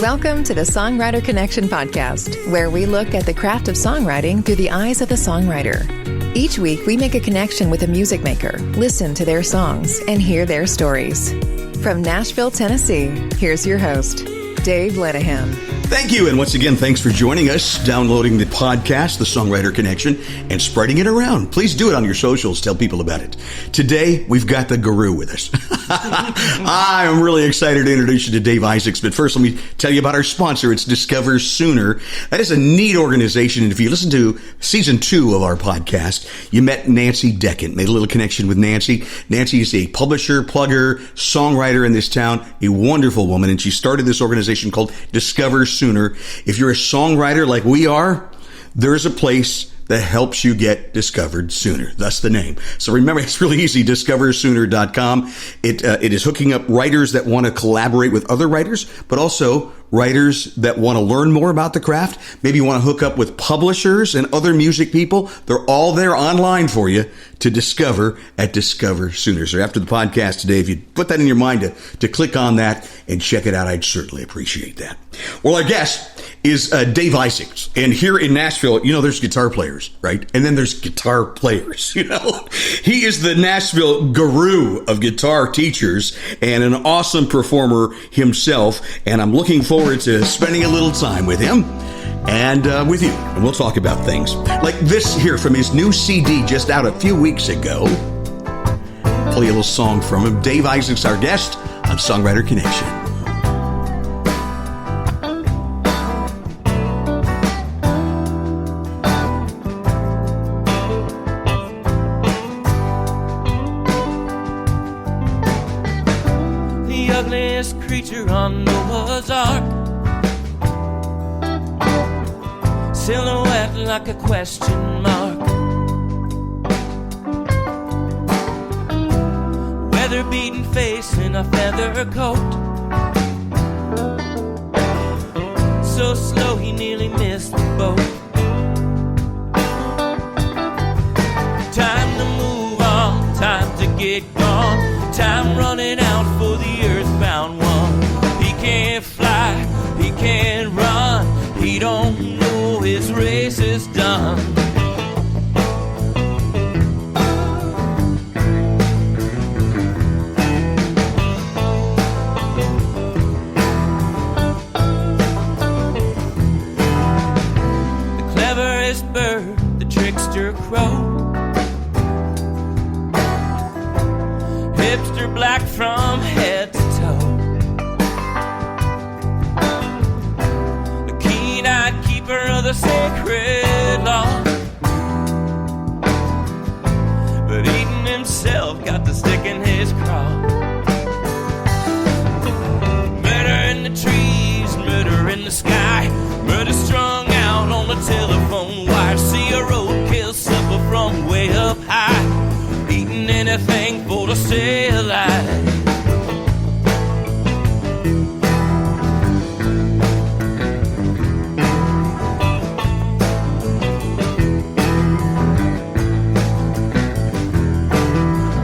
Welcome to the Songwriter Connection podcast, where we look at the craft of songwriting through the eyes of the songwriter. Each week, we make a connection with a music maker, listen to their songs, and hear their stories. From Nashville, Tennessee, here's your host, Dave Lenahan. Thank you, and once again, thanks for joining us, downloading the podcast, The Songwriter Connection, and spreading it around. Please do it on your socials. Tell people about it. Today, we've got the guru with us. I am really excited to introduce you to Dave Isaacs, but first, let me tell you about our sponsor. It's Discover Sooner. That is a neat organization, and if you listen to Season 2 of our podcast, you met Nancy Deckant, made a little connection with Nancy. Nancy is a publisher, plugger, songwriter in this town, a wonderful woman, and she started this organization called Discover Sooner. If you're a songwriter like we are, there's a place that helps you get discovered sooner. That's the name. So remember, it's really easy, discoversooner.com. It is hooking up writers that want to collaborate with other writers, but also writers that want to learn more about the craft. Maybe you want to hook up with publishers and other music people. They're all there online for you to discover at Discover Sooner. So after the podcast today, if you put that in your mind to click on that and check it out, I'd certainly appreciate that. Well, our guest is Dave Isaacs. And here in Nashville, there's guitar players, right? And then there's guitar players, He is the Nashville guru of guitar teachers and an awesome performer himself. And I'm looking forward to spending a little time with him and with you. And we'll talk about things like this here from his new CD just out a few weeks ago. Play a little song from him. Dave Isaacs, our guest on Songwriter Connection. The ugliest creature on Noah's Ark, silhouette like a question mark, weather-beaten face in a feather coat, so slow he nearly missed the boat. Time to move on, time to get gone, time running out for the earthbound one. He can't fly, he can't run, he don't know his race is done. The cleverest bird, the trickster crow, hipster black from head to toe, the keen-eyed keeper of the sacred law, but Eden himself got the stick in his craw. Murder in the trees, murder in the sky, murder strung out on the telephone wire. See a roadkill supper from way up high, eating anything for to stay alive.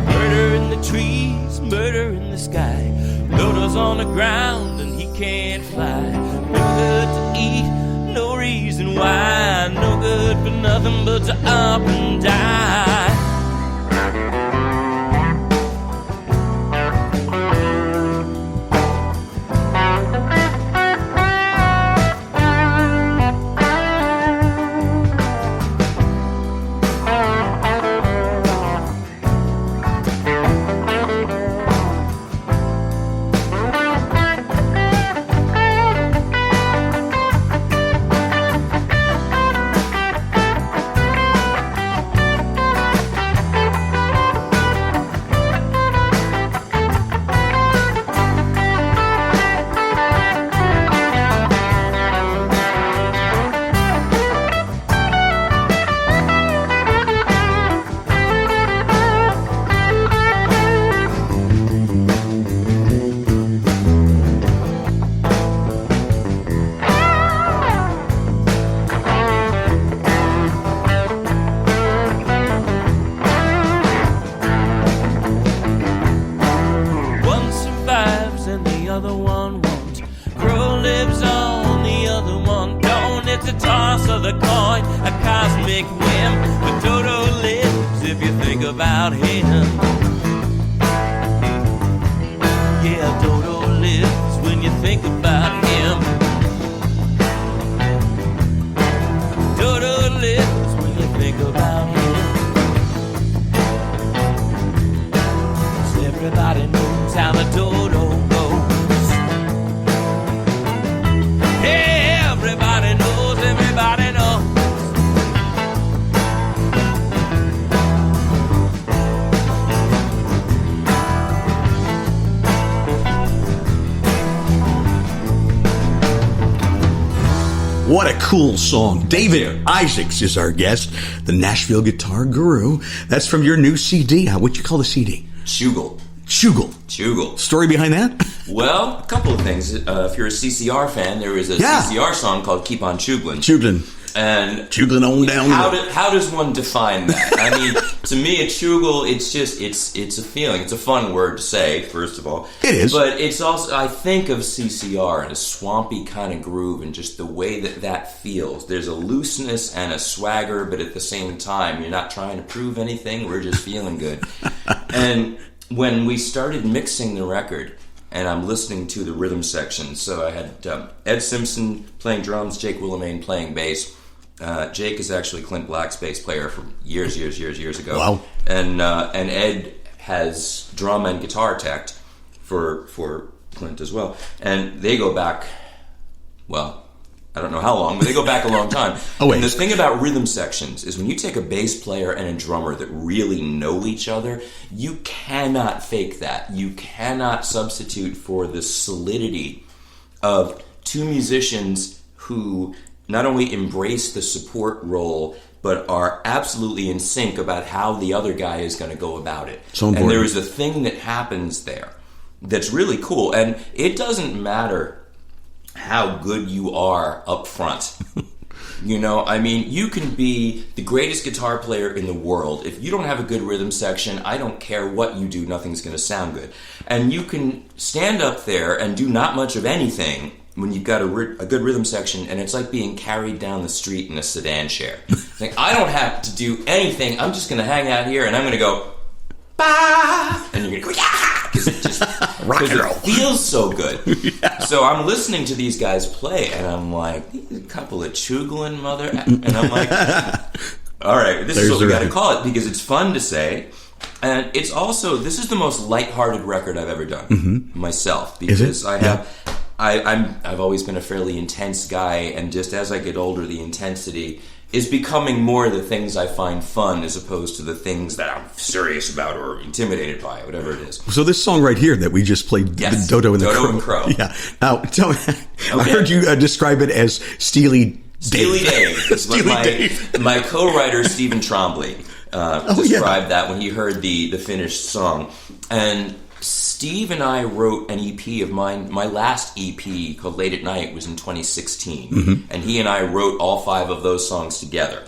Murder in the trees, murder in the sky, Loda's on the ground and he can't fly. No good to eat, no reason why, no good for nothing but to up and die. it's a toss of the coin, a cosmic whim. But Dodo lives if you think about him. Yeah, Dodo lives when you think about him. Dodo lives when you think about him. 'Cause everybody knows how the dodo goes. Yeah, everybody knows, everybody knows. What a cool song. David Isaacs is our guest, the Nashville guitar guru. That's from your new CD. What you call the CD? Chugel. Chugel. Story behind that? Well, a couple of things. If you're a CCR fan, there is a CCR song called Keep on Chuglin'. Chuglin'. And Chuglin' on down. How does one define that? I mean, to me, a chugel, it's just, it's a feeling. It's a fun word to say, first of all. It is. But it's also, I think of CCR in a swampy kind of groove and just the way that feels. There's a looseness and a swagger, but at the same time, you're not trying to prove anything. We're just feeling good. And when we started mixing the record, and I'm listening to the rhythm section, so I had Ed Simpson playing drums, Jake Willamane playing bass. Jake is actually Clint Black's bass player from years ago. Wow. And Ed has drum and guitar tech for Clint as well. And they go back, well, I don't know how long, but they go back a long time. And the thing about rhythm sections is when you take a bass player and a drummer that really know each other, you cannot fake that. You cannot substitute for the solidity of two musicians who not only embrace the support role, but are absolutely in sync about how the other guy is going to go about it. So important. And there is a thing that happens there that's really cool. And it doesn't matter how good you are up front. You know, I mean, you can be the greatest guitar player in the world. If you don't have a good rhythm section, I don't care what you do, nothing's going to sound good. And you can stand up there and do not much of anything when you've got a good rhythm section, and it's like being carried down the street in a sedan chair. Like, I don't have to do anything. I'm just going to hang out here, and I'm going to go, bah! And you're going to go, yeah! Because it feels so good. Yeah. So I'm listening to these guys play, and I'm like, these are a couple of chuglin' mother... And I'm like, all right, this is what we got to call it, because it's fun to say. And it's also, this is the most lighthearted record I've ever done myself, because I have... Yeah. I've always been a fairly intense guy, and just as I get older, the intensity is becoming more the things I find fun as opposed to the things that I'm serious about or intimidated by, whatever it is. So this song right here that we just played, yes, the Dodo and Dodo the Crow. And Crow. Yeah. Now, tell me, I heard you describe it as Steely Dave. Dave. My co-writer, Stephen Trombley, described that when he heard the finished song. And Steve and I wrote an EP of mine. My last EP called Late at Night was in 2016. And he and I wrote all 5 of those songs together.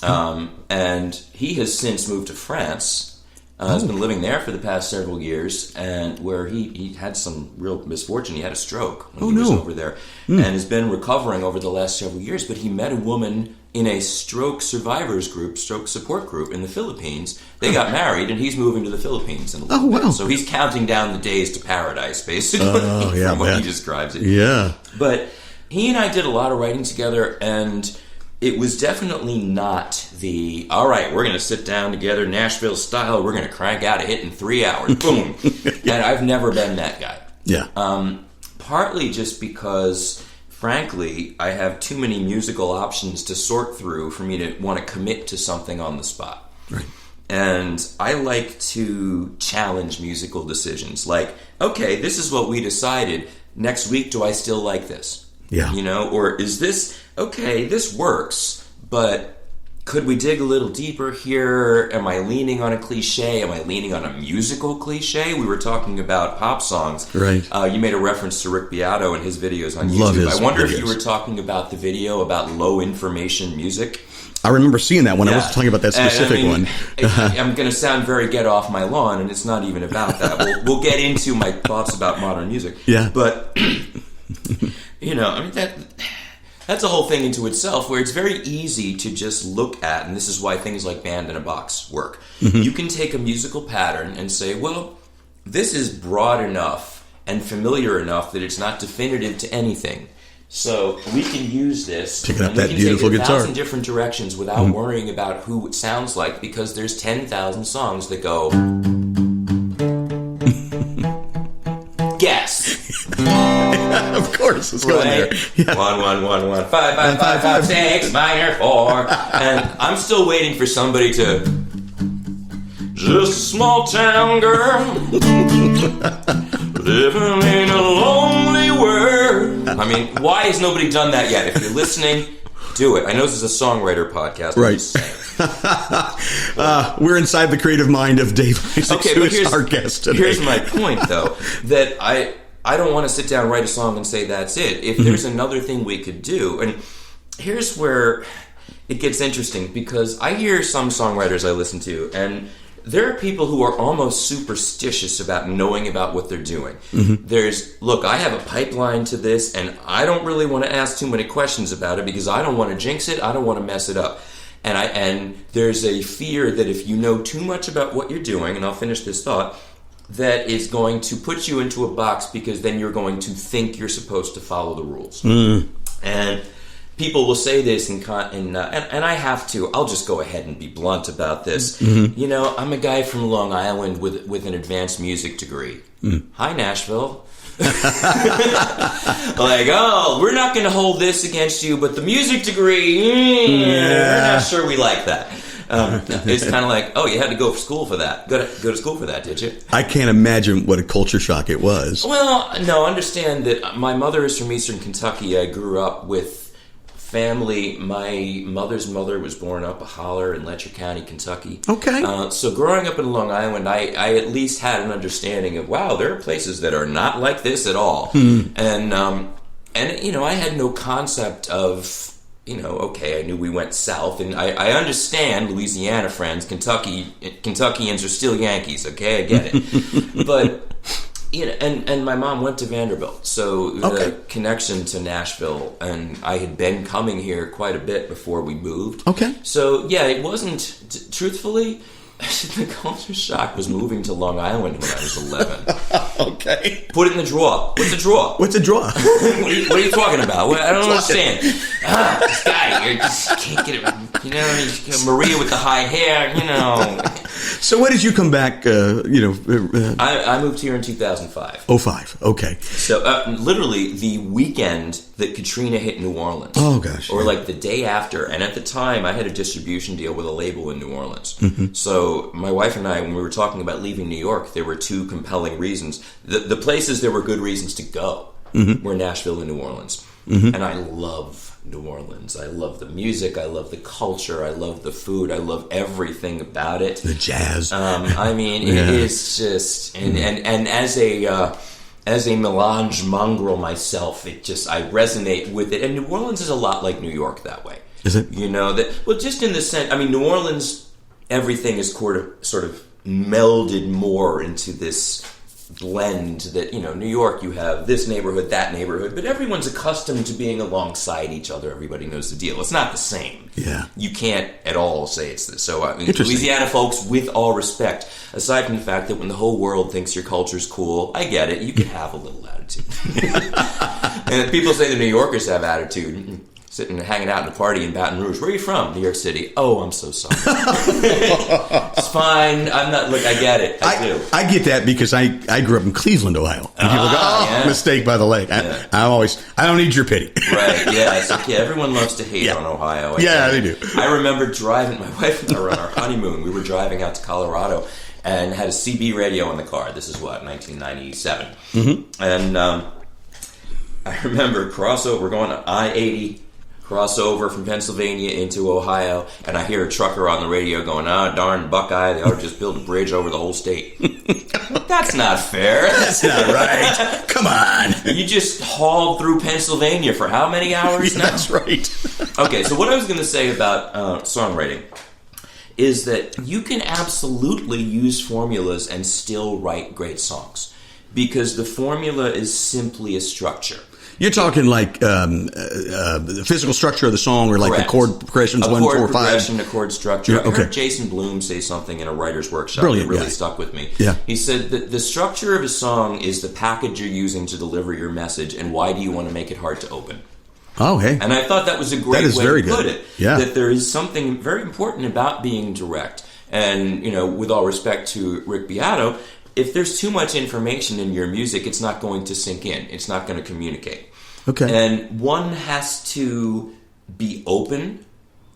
And he has since moved to France. Has been living there for the past several years, and where he had some real misfortune. He had a stroke when he was over there, and has been recovering over the last several years. But he met a woman in a stroke survivors group, stroke support group in the Philippines. They got married, and he's moving to the Philippines in a little bit. So he's counting down the days to paradise, basically, from what he describes it. Yeah. But he and I did a lot of writing together, and it was definitely not the, all right, we're going to sit down together, Nashville style, we're going to crank out a hit in 3 hours, boom. And I've never been that guy. Yeah. Partly just because, frankly, I have too many musical options to sort through for me to want to commit to something on the spot. Right. And I like to challenge musical decisions. Like, okay, this is what we decided. Next week, do I still like this? Yeah. You know, or is this, okay, this works, but could we dig a little deeper here? Am I leaning on a cliche? Am I leaning on a musical cliche? We were talking about pop songs. Right. You made a reference to Rick Beato and his videos on YouTube. Love his I wonder videos. if you were talking about the video about low information music. I remember seeing that one. I was talking about that specific one. I'm going to sound very get off my lawn, and it's not even about that. We'll get into my thoughts about modern music. Yeah. But, you know, I mean, That's a whole thing into itself, where it's very easy to just look at, and this is why things like Band in a Box work. You can take a musical pattern and say, well, this is broad enough and familiar enough that it's not definitive to anything. So we can use this, pick up and that we can beautiful take it guitar 1,000 different directions without worrying about who it sounds like, because there's 10,000 songs that go... Guess. Of course, let's go in there. Yeah. 1 1 1 1 5 5 5 5 6 minor 4, and I'm still waiting for somebody to. Just a small town girl living in a lonely world. I mean, why has nobody done that yet? If you're listening, do it. I know this is a songwriter podcast. Right. We're inside the creative mind of Dave Isaac, okay, who but is our guest today. Here's my point, though, that I don't want to sit down and write a song and say that's it. If there's another thing we could do, and here's where it gets interesting, because I hear some songwriters I listen to, and there are people who are almost superstitious about knowing about what they're doing. Look, I have a pipeline to this, and I don't really want to ask too many questions about it because I don't want to jinx it, I don't want to mess it up. And there's a fear that if you know too much about what you're doing, and I'll finish this thought, that is going to put you into a box, because then you're going to think you're supposed to follow the rules. And people will say this, and I have to. I'll just go ahead and be blunt about this. You know, I'm a guy from Long Island with an advanced music degree. Hi, Nashville. Like, oh, we're not going to hold this against you, but the music degree, we're not sure we like that. It's kind of like, oh, you had to go to school for that. Go to school for that, did you? I can't imagine what a culture shock it was. Well, no, understand that my mother is from Eastern Kentucky. I grew up with family. My mother's mother was born up a holler in Letcher County, Kentucky. Okay. So growing up in Long Island, I at least had an understanding of, wow, there are places that are not like this at all. And you know, I had no concept of, you know, okay, I knew we went south, and I understand Louisiana friends, Kentuckians are still Yankees, okay, I get it. But, you know, and my mom went to Vanderbilt, so the connection to Nashville, and I had been coming here quite a bit before we moved. Okay. So, yeah, it wasn't, truthfully, the culture shock was moving to Long Island when I was 11. Okay. Put it in the drawer. What's a drawer? What's a drawer? what are you talking about? I don't understand. This guy, you just can't get it. You know, Maria with the high hair, you know. So when did you come back, I moved here in 2005. 05, okay. So literally the weekend that Katrina hit New Orleans. Oh, gosh. Or like the day after. And at the time, I had a distribution deal with a label in New Orleans. So my wife and I, when we were talking about leaving New York, there were two compelling reasons. The places there were good reasons to go were Nashville and New Orleans. And I love New Orleans. I love the music. I love the culture. I love the food. I love everything about it. The jazz. I mean, it is just, and as a melange mongrel myself, I resonate with it. And New Orleans is a lot like New York that way. Is it? You know, just in the sense, I mean, New Orleans, everything is sort of melded more into this blend that, you know, New York, you have this neighborhood, that neighborhood, but everyone's accustomed to being alongside each other. Everybody knows the deal. It's not the same. Yeah. You can't at all say it's this. So, Louisiana folks, with all respect, aside from the fact that when the whole world thinks your culture's cool, I get it. You can have a little attitude. And people say the New Yorkers have attitude. Sitting and hanging out in a party in Baton Rouge. Where are you from? New York City. Oh, I'm so sorry. It's fine. I'm not. Look, I get it. I do. I get that because I grew up in Cleveland, Ohio. And people go, mistake by the lake. I don't need your pity. Right. Yeah. It's like, everyone loves to hate on Ohio. They do. I remember driving. My wife and I were on our honeymoon. We were driving out to Colorado and had a CB radio in the car. This is 1997. And I remember crossover. We're going to I-80. Crossover from Pennsylvania into Ohio, and I hear a trucker on the radio going, darn Buckeye, they ought to just build a bridge over the whole state. That's not fair. That's not right. Come on. You just hauled through Pennsylvania for how many hours now? That's right. Okay, so what I was going to say about songwriting is that you can absolutely use formulas and still write great songs, because the formula is simply a structure. You're talking like the physical structure of the song, or like Correct. the chord progressions, a 1, chord 4, 5. progression, a chord structure. Yeah, I okay. heard Jason Bloom say something in a writer's workshop Brilliant that really guy. stuck with me. Yeah. He said that the structure of a song is the package you're using to deliver your message, and why do you want to make it hard to open? Oh, hey. And I thought that was a great That is way very to put good. it. Yeah. That there is something very important about being direct. And, with all respect to Rick Beato, if there's too much information in your music, it's not going to sink in. It's not going to communicate. Okay. And one has to be open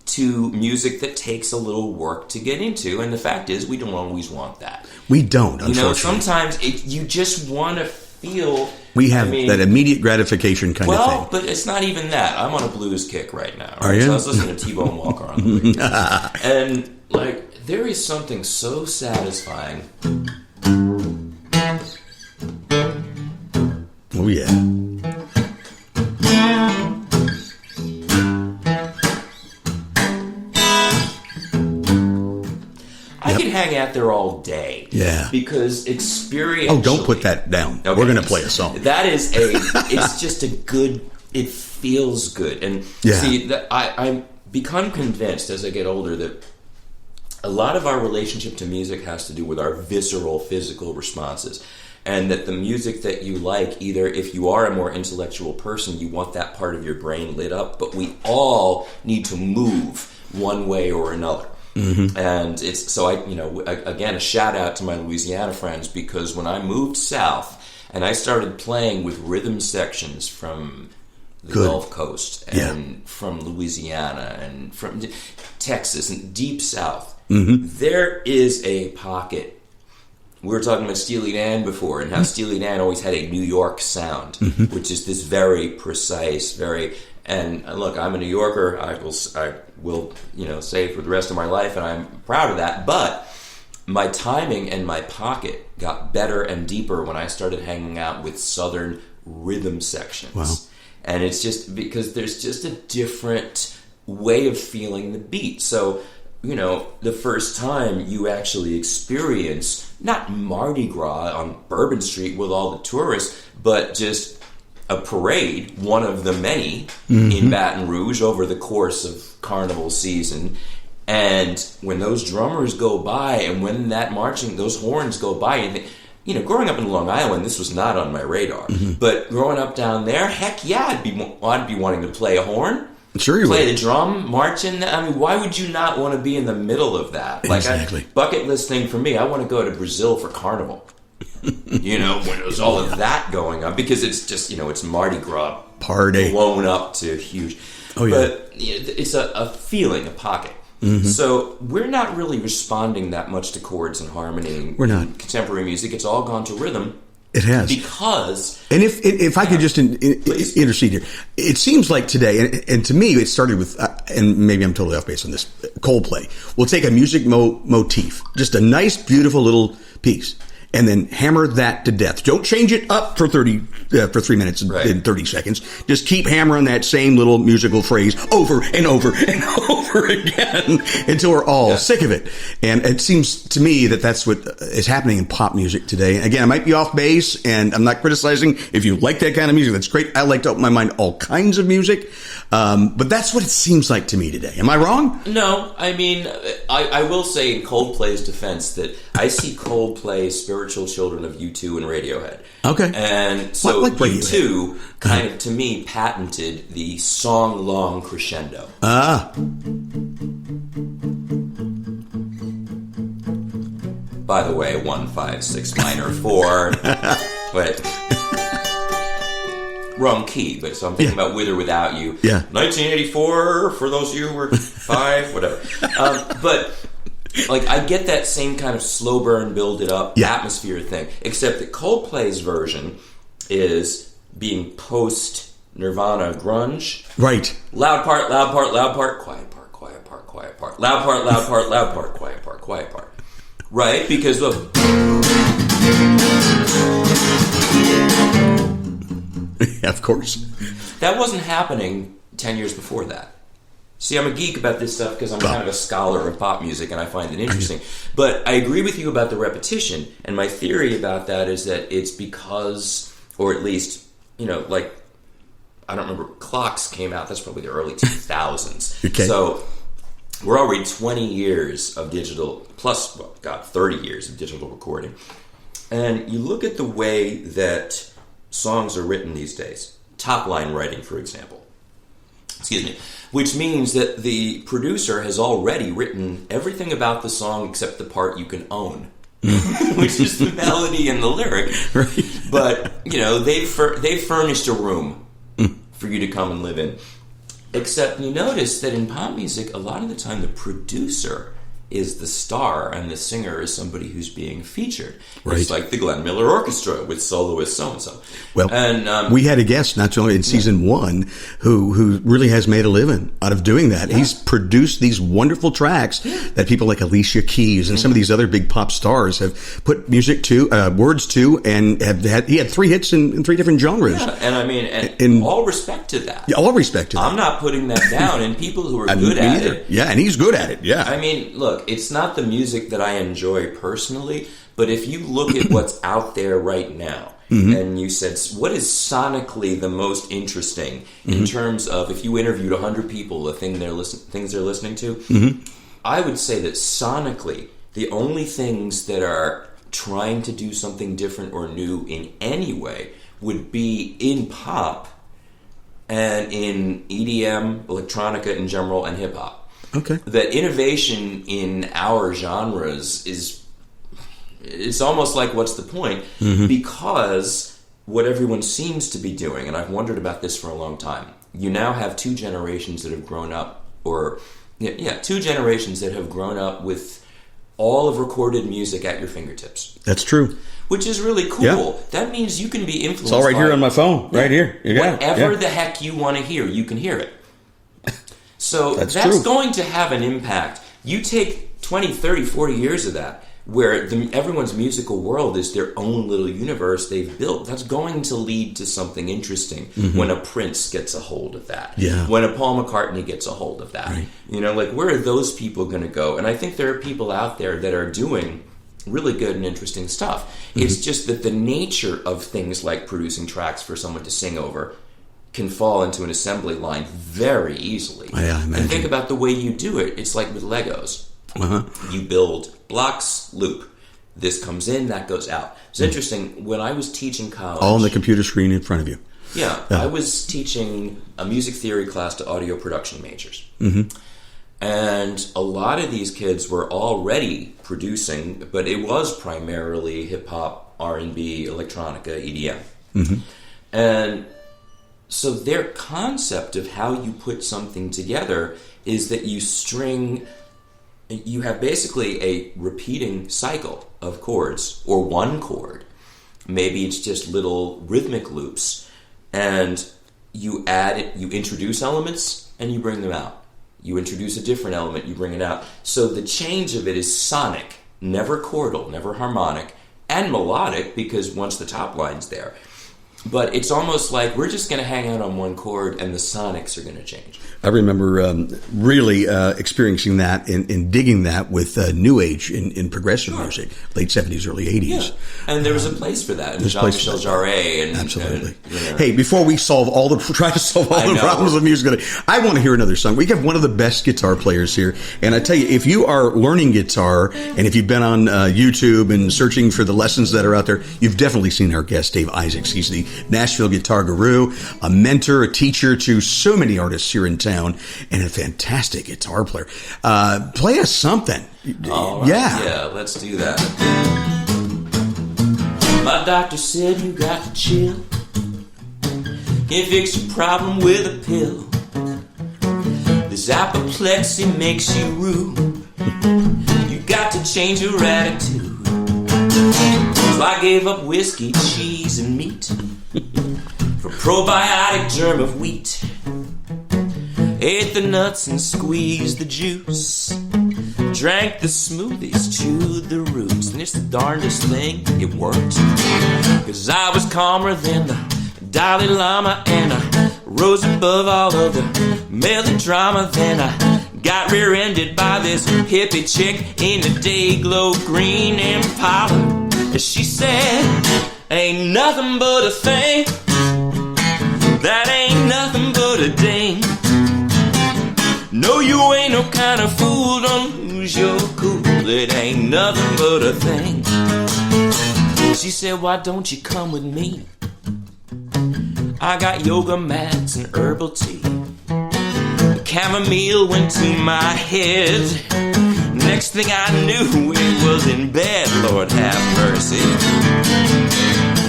to music that takes a little work to get into. And the fact is, we don't always want that. We don't, unfortunately. Sometimes you just want to feel... We have that immediate gratification kind of thing. Well, but it's not even that. I'm on a blues kick right now. Right? Are you? So I was listening to T-Bone Walker on the radio. And, there is something so satisfying. Oh, yeah. I could hang out there all day. Yeah. Because experientially... Oh, don't put that down. Okay. We're going to play a song. That is it's just a good... It feels good. And see, I'm become convinced as I get older that a lot of our relationship to music has to do with our visceral, physical responses. And that the music that you like, either if you are a more intellectual person, you want that part of your brain lit up, but we all need to move one way or another. Mm-hmm. And it's so again, a shout out to my Louisiana friends, because when I moved south and I started playing with rhythm sections from the Gulf Coast and from Louisiana and from Texas and deep south, there is a pocket. We were talking about Steely Dan before, and how Steely Dan always had a New York sound, which is this very precise, and look, I'm a New Yorker. I will say it for the rest of my life, and I'm proud of that. But my timing and my pocket got better and deeper when I started hanging out with Southern rhythm sections. Wow. And it's just because there's just a different way of feeling the beat. So, the first time you actually experience not Mardi Gras on Bourbon Street with all the tourists, but just a parade, one of the many in Baton Rouge over the course of carnival season. And when those drummers go by, and when those horns go by, you think, growing up in Long Island, this was not on my radar. But growing up down there, heck yeah, I'd be wanting to play a horn. Sure you play would. the drum, marching. I mean, why would you not want to be in the middle of that? Exactly. Bucket list thing for me, I want to go to Brazil for Carnival. When there's all of that going on. Because it's just, it's Mardi Gras. Party. Blown up to huge. Oh, yeah. But it's a feeling, a pocket. So we're not really responding that much to chords and harmony. We're not. Contemporary music, it's all gone to rhythm. It has. Because... And if I could just intercede here, it seems like today, and to me, it started with, and maybe I'm totally off base on this, Coldplay. We'll take a music motif, just a nice, beautiful little piece, and then hammer that to death. Don't change it up for 3 minutes and 30 seconds. Just keep hammering that same little musical phrase over and over and over again until we're all sick of it. And it seems to me that that's what is happening in pop music today. And again, I might be off base, and I'm not criticizing. If you like that kind of music, that's great. I like to open my mind to all kinds of music. But that's what it seems like to me today. Am I wrong? No, I mean, I will say in Coldplay's defense that I see Coldplay spiritual children of U2 and Radiohead. Okay. And so like U2 kind of, to me, patented the song-long crescendo. Ah. By the way, 1, 5, 6 minor 4. But... wrong key, but so I'm thinking about With or Without You. Yeah. 1984, for those of you who were 5, whatever. But, I get that same kind of slow burn, build it up atmosphere thing, except that Coldplay's version is being post-Nirvana grunge. Right. Loud part, loud part, loud part, quiet part, quiet part, quiet part. Loud part, loud part, loud part, quiet part, quiet part. Right? Because of... Of course. That wasn't happening 10 years before that. See, I'm a geek about this stuff because I'm kind of a scholar of pop music and I find it interesting. But I agree with you about the repetition. And my theory about that is that it's because, or at least, I don't remember, Clocks came out. That's probably the early 2000s. Okay. So we're already 20 years of digital, plus, 30 years of digital recording. And you look at the way that songs are written these days. Top line writing, for example. Excuse me. Which means that the producer has already written everything about the song except the part you can own. Which is the melody and the lyric. Right. But, they've furnished a room for you to come and live in. Except you notice that in pop music, a lot of the time the producer is the star and the singer is somebody who's being featured. Right. It's like the Glenn Miller Orchestra with soloist so-and-so. Well, and, we had a guest not too long in season 1 who really has made a living out of doing that. Yeah. He's produced these wonderful tracks that people like Alicia Keys and some of these other big pop stars have put music to, words to, and he had 3 hits in 3 different genres. Yeah, and I mean, and all respect to that. Yeah, all respect to that. I'm not putting that down, and people who are good at it. Yeah, and he's good at it, yeah. I mean, look, it's not the music that I enjoy personally, but if you look at what's out there right now, and you said, what is sonically the most interesting in terms of, if you interviewed 100 people, the things they're listening to, I would say that sonically, the only things that are trying to do something different or new in any way would be in pop and in EDM, electronica in general, and hip-hop. Okay. That innovation in our genres it's almost like, what's the point? Because what everyone seems to be doing, and I've wondered about this for a long time, you now have 2 generations that have grown up, 2 generations that have grown up with all of recorded music at your fingertips. That's true. Which is really cool. Yeah. That means you can be influenced It's all right here on my phone, right here. Whatever the heck you want to hear, you can hear it. So that's true. Going to have an impact. You take 20, 30, 40 years of that, where everyone's musical world is their own little universe they've built. That's going to lead to something interesting when a Prince gets a hold of that. Yeah. When a Paul McCartney gets a hold of that. Right. Where are those people going to go? And I think there are people out there that are doing really good and interesting stuff. It's just that the nature of things like producing tracks for someone to sing over can fall into an assembly line very easily. Yeah, I imagine. And think about the way you do it. It's like with Legos. You build blocks, loop. This comes in, that goes out. It's interesting. When I was teaching college... All on the computer screen in front of you. Yeah. I was teaching a music theory class to audio production majors. And a lot of these kids were already producing, but it was primarily hip-hop, R&B, electronica, EDM. And so their concept of how you put something together is that you have basically a repeating cycle of chords, or one chord. Maybe it's just little rhythmic loops, and you introduce elements, and you bring them out. You introduce a different element, you bring it out. So the change of it is sonic, never chordal, never harmonic, and melodic, because once the top line's there. But it's almost like we're just going to hang out on one chord and the sonics are going to change. I remember really experiencing that and digging that with New Age in progressive music, late 70s, early 80s. Yeah. And there was a place for that in Jean-Michel Jarre. Absolutely. Hey, before we try to solve all the problems of music, I want to hear another song. We have one of the best guitar players here. And I tell you, if you are learning guitar and if you've been on YouTube and searching for the lessons that are out there, you've definitely seen our guest, Dave Isaacs. He's the Nashville guitar guru, a mentor, a teacher to so many artists here in town, and a fantastic guitar player. Play us something. All right. Yeah, let's do that. My doctor said you got to chill. Can't fix your problem with a pill. This apoplexy makes you rude. You got to change your attitude. So I gave up whiskey, cheese, and meat for probiotic germ of wheat. Ate the nuts and squeezed the juice. Drank the smoothies, chewed the roots. And it's the darndest thing, it worked. Cause I was calmer than the Dalai Lama, and I rose above all of the melodrama. Then I got rear-ended by this hippie chick in a day-glow green Impala. She said, ain't nothing but a thing. That ain't nothing kind of fool, don't lose your cool. It ain't nothing but a thing. She said, why don't you come with me? I got yoga mats and herbal tea. Chamomile went to my head. Next thing I knew, we was in bed, Lord have mercy.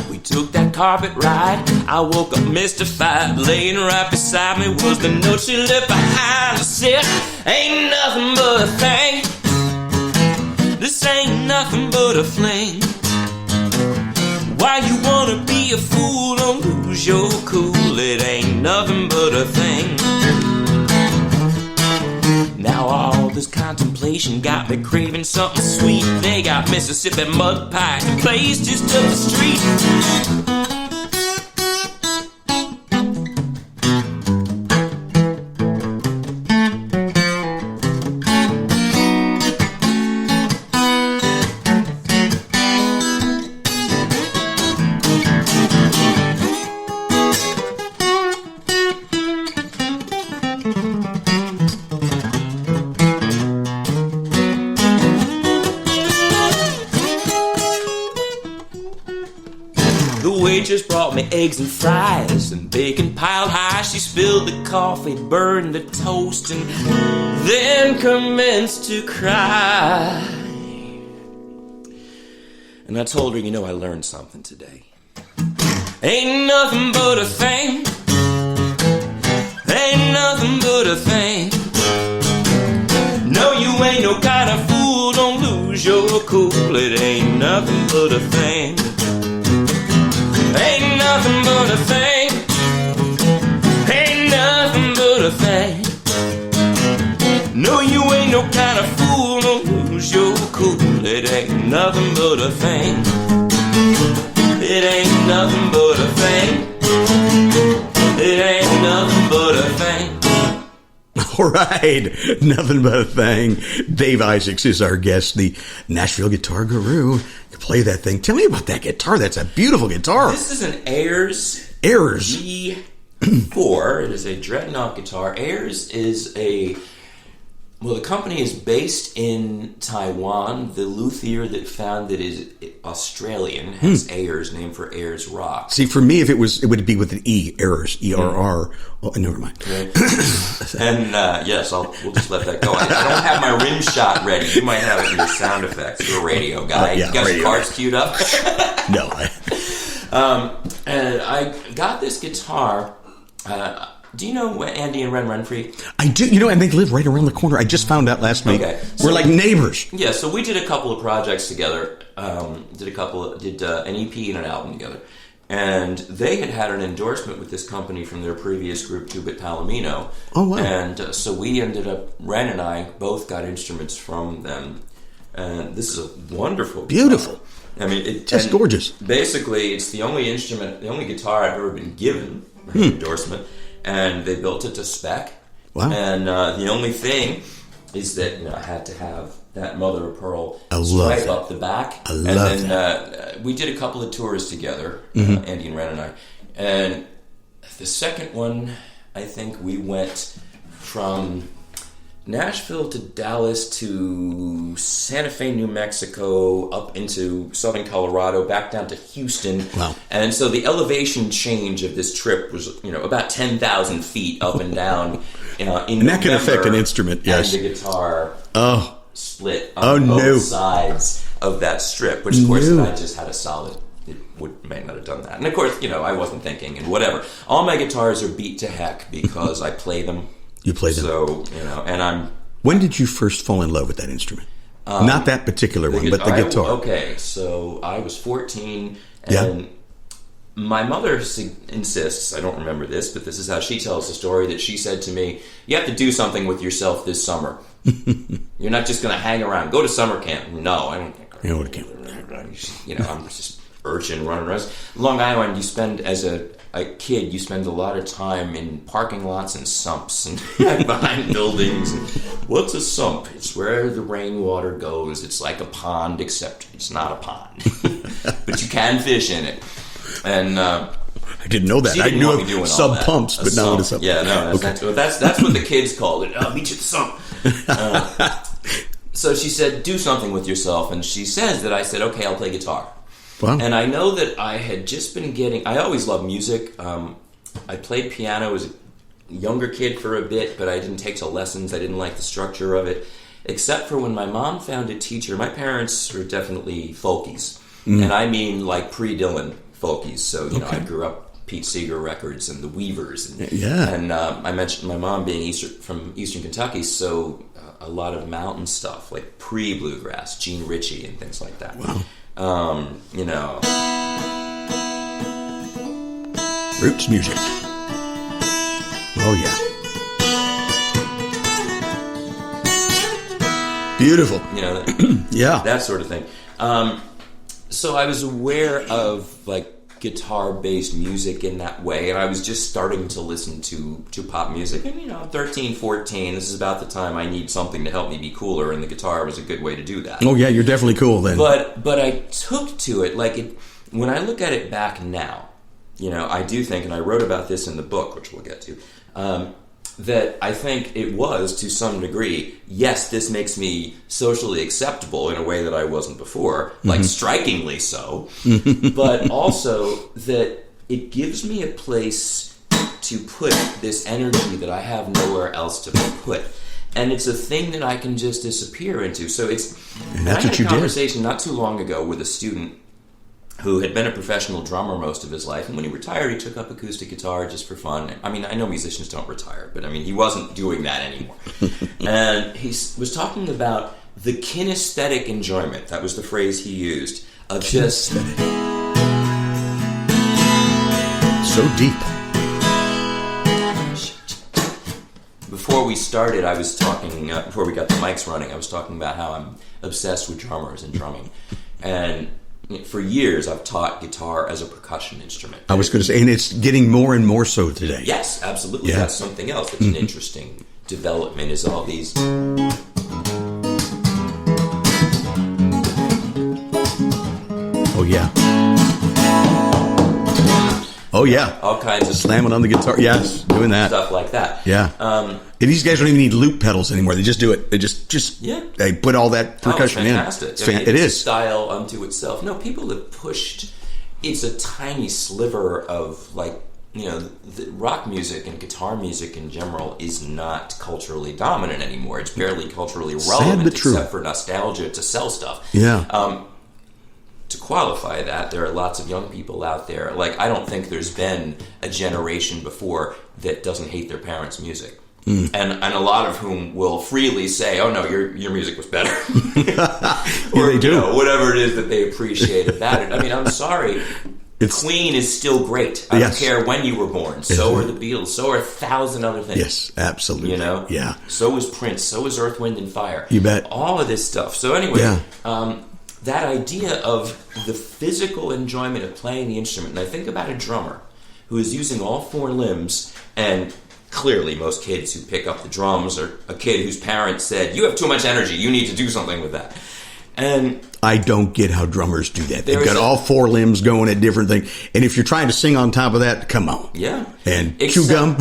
We took that carpet ride. I woke up mystified. Laying right beside me was the note she left behind. I said, ain't nothing but a thing. This ain't nothing but a fling. Why you wanna be a fool? Don't lose your cool. It ain't nothing but a thing. Now all this contemplation got me craving something sweet. They got Mississippi mud pies and plays just up the street. Waitress brought me eggs and fries and bacon piled high. She spilled the coffee, burned the toast, and then commenced to cry. And I told her, you know, I learned something today. Ain't nothing but a thing. Ain't nothing but a thing. No, you ain't no kind of fool. Don't lose your cool. It ain't nothing but a thing. Ain't nothing but a thing. Ain't nothing but a thing. No, you ain't no kind of fool. Don't lose your cool. It ain't nothing but a thing. It ain't nothing but a thing. It ain't nothing but a thing. All right, nothing but a thing. Dave Isaacs is our guest, the Nashville guitar guru. You play that thing. Tell me about that guitar. That's a beautiful guitar. This is an Ayers G4. It is a dreadnought guitar. Ayers is the company is based in Taiwan. The luthier that found it is Australian. Hence Ayers, named for Ayers Rock. See, for me, it would be with an E, Ayers, E-R-R. Oh, never mind. Right. And yes, we'll just let that go. I don't have my rim shot ready. You might have it in your sound effects. You're a radio guy. Yeah, you got your cards queued up? No. And I got this guitar. Do you know Andy and Ren Renfrey? I do. You know, and they live right around the corner. I just found out last week. Okay. We're like neighbors. Yeah, so we did a couple of projects together. Did an EP and an album together. And they had an endorsement with this company from their previous group, Two Bit Palomino. Oh, wow. And so we ended up, Ren and I both got instruments from them. And this is a wonderful Beautiful. guitar. I mean, that's gorgeous. Basically, it's the only guitar I've ever been given an endorsement. And they built it to spec. Wow. And the only thing is that I had to have that mother of pearl stripe up the back. I love that. We did a couple of tours together, Andy and Ren and I. And the second one, I think we went from Nashville to Dallas to Santa Fe, New Mexico, up into southern Colorado, back down to Houston. Wow. And so the elevation change of this trip was, about 10,000 feet up and down. And that can affect an instrument, yes. And the guitar split Oh, on both no. sides of that strip, which, of course, if I just had a solid, it may not have done that. And, of course, I wasn't thinking and whatever. All my guitars are beat to heck because I play them. You play them. So, and I'm... When did you first fall in love with that instrument? Not that particular one, but the guitar. Okay, so I was 14, and my mother insists, I don't remember this, but this is how she tells the story, that she said to me, you have to do something with yourself this summer. You're not just going to hang around. Go to summer camp. No, I don't think. You know what a camp. I'm just urchin running around. Long Island, you spend, as a kid, you spend a lot of time in parking lots and sumps and behind buildings. And what's a sump? It's where the rainwater goes. It's like a pond, except it's not a pond. But you can fish in it. And I didn't know that. She I didn't knew want of me doing sub all that. pumps, but not what a sub. Yeah, no, that's what the kids called it. I'll meet you at the sump. So she said, do something with yourself. And she says that I said, okay, I'll play guitar. Wow. And I know that I had just been I always loved music. I played piano as a younger kid for a bit, but I didn't take to lessons. I didn't like the structure of it, except for when my mom found a teacher. My parents were definitely folkies. And I mean like pre-Dylan folkies. So, you know, I grew up Pete Seeger records and the Weavers. And I mentioned my mom being from Eastern Kentucky, so a lot of mountain stuff, like pre-bluegrass, Gene Ritchie and things like that. Wow. You know. Roots music. Oh, yeah. Beautiful. You know, yeah. That sort of thing. So I was aware of, like, guitar-based music in that way, and I was just starting to listen to pop music. And, you know, 13, 14, this is about the time I need something to help me be cooler, and the guitar was a good way to do that. Oh, yeah, you're definitely cool then. But I took to it, when I look at it back now, you know, I do think, and I wrote about this in the book, which we'll get to, that I think it was, to some degree, yes, this makes me socially acceptable in a way that I wasn't before, like strikingly so, but also that it gives me a place to put this energy that I have nowhere else to put. And it's a thing that I can just disappear into. So it's... And that's what you did. I had a conversation not too long ago with a student who had been a professional drummer most of his life, and when he retired, he took up acoustic guitar just for fun. I mean, I know musicians don't retire, but I mean, he wasn't doing that anymore. And he was talking about the kinesthetic enjoyment, that was the phrase he used, of just... So deep. Before we started, I was talking, before we got the mics running, I was talking about how I'm obsessed with drummers and drumming. And for years, I've taught guitar as a percussion instrument. I was going to say, and it's getting more and more so today. Yes, absolutely. Yeah. That's something else that's an interesting development, is all these... Oh, yeah. Oh, yeah. all kinds of Slamming on the guitar. Yes, doing that. stuff like that. Yeah. And these guys don't even need loop pedals anymore. They just do it. They just Yeah. they put all that percussion in. Fantastic. It's I mean, it it's is. a style unto itself. No, people have pushed. It's a tiny sliver of, like, you know, the rock music and guitar music in general is not culturally dominant anymore. It's barely culturally relevant, but true. except for nostalgia to sell stuff. Yeah. To qualify that, there are lots of young people out there. Like, I don't think there's been a generation before that doesn't hate their parents' music. And a lot of whom will freely say, "Oh no, your music was better," or they do. You know, whatever it is that they appreciate about it. I mean, I'm sorry, Queen is still great. I don't care when you were born. So are the Beatles. So are 1,000 other things. Yes, absolutely. You know, yeah. So is Prince. So is Earth, Wind, and Fire. You bet. All of this stuff. So anyway, Yeah. that idea of the physical enjoyment of playing the instrument, and I think about a drummer who is using all four limbs, and clearly most kids who pick up the drums are a kid whose parents said, "You have too much energy, you need to do something with that." And I don't get how drummers do that. They've got all four limbs going at different things. And if you're trying to sing on top of that, come on. Yeah. And chew gum.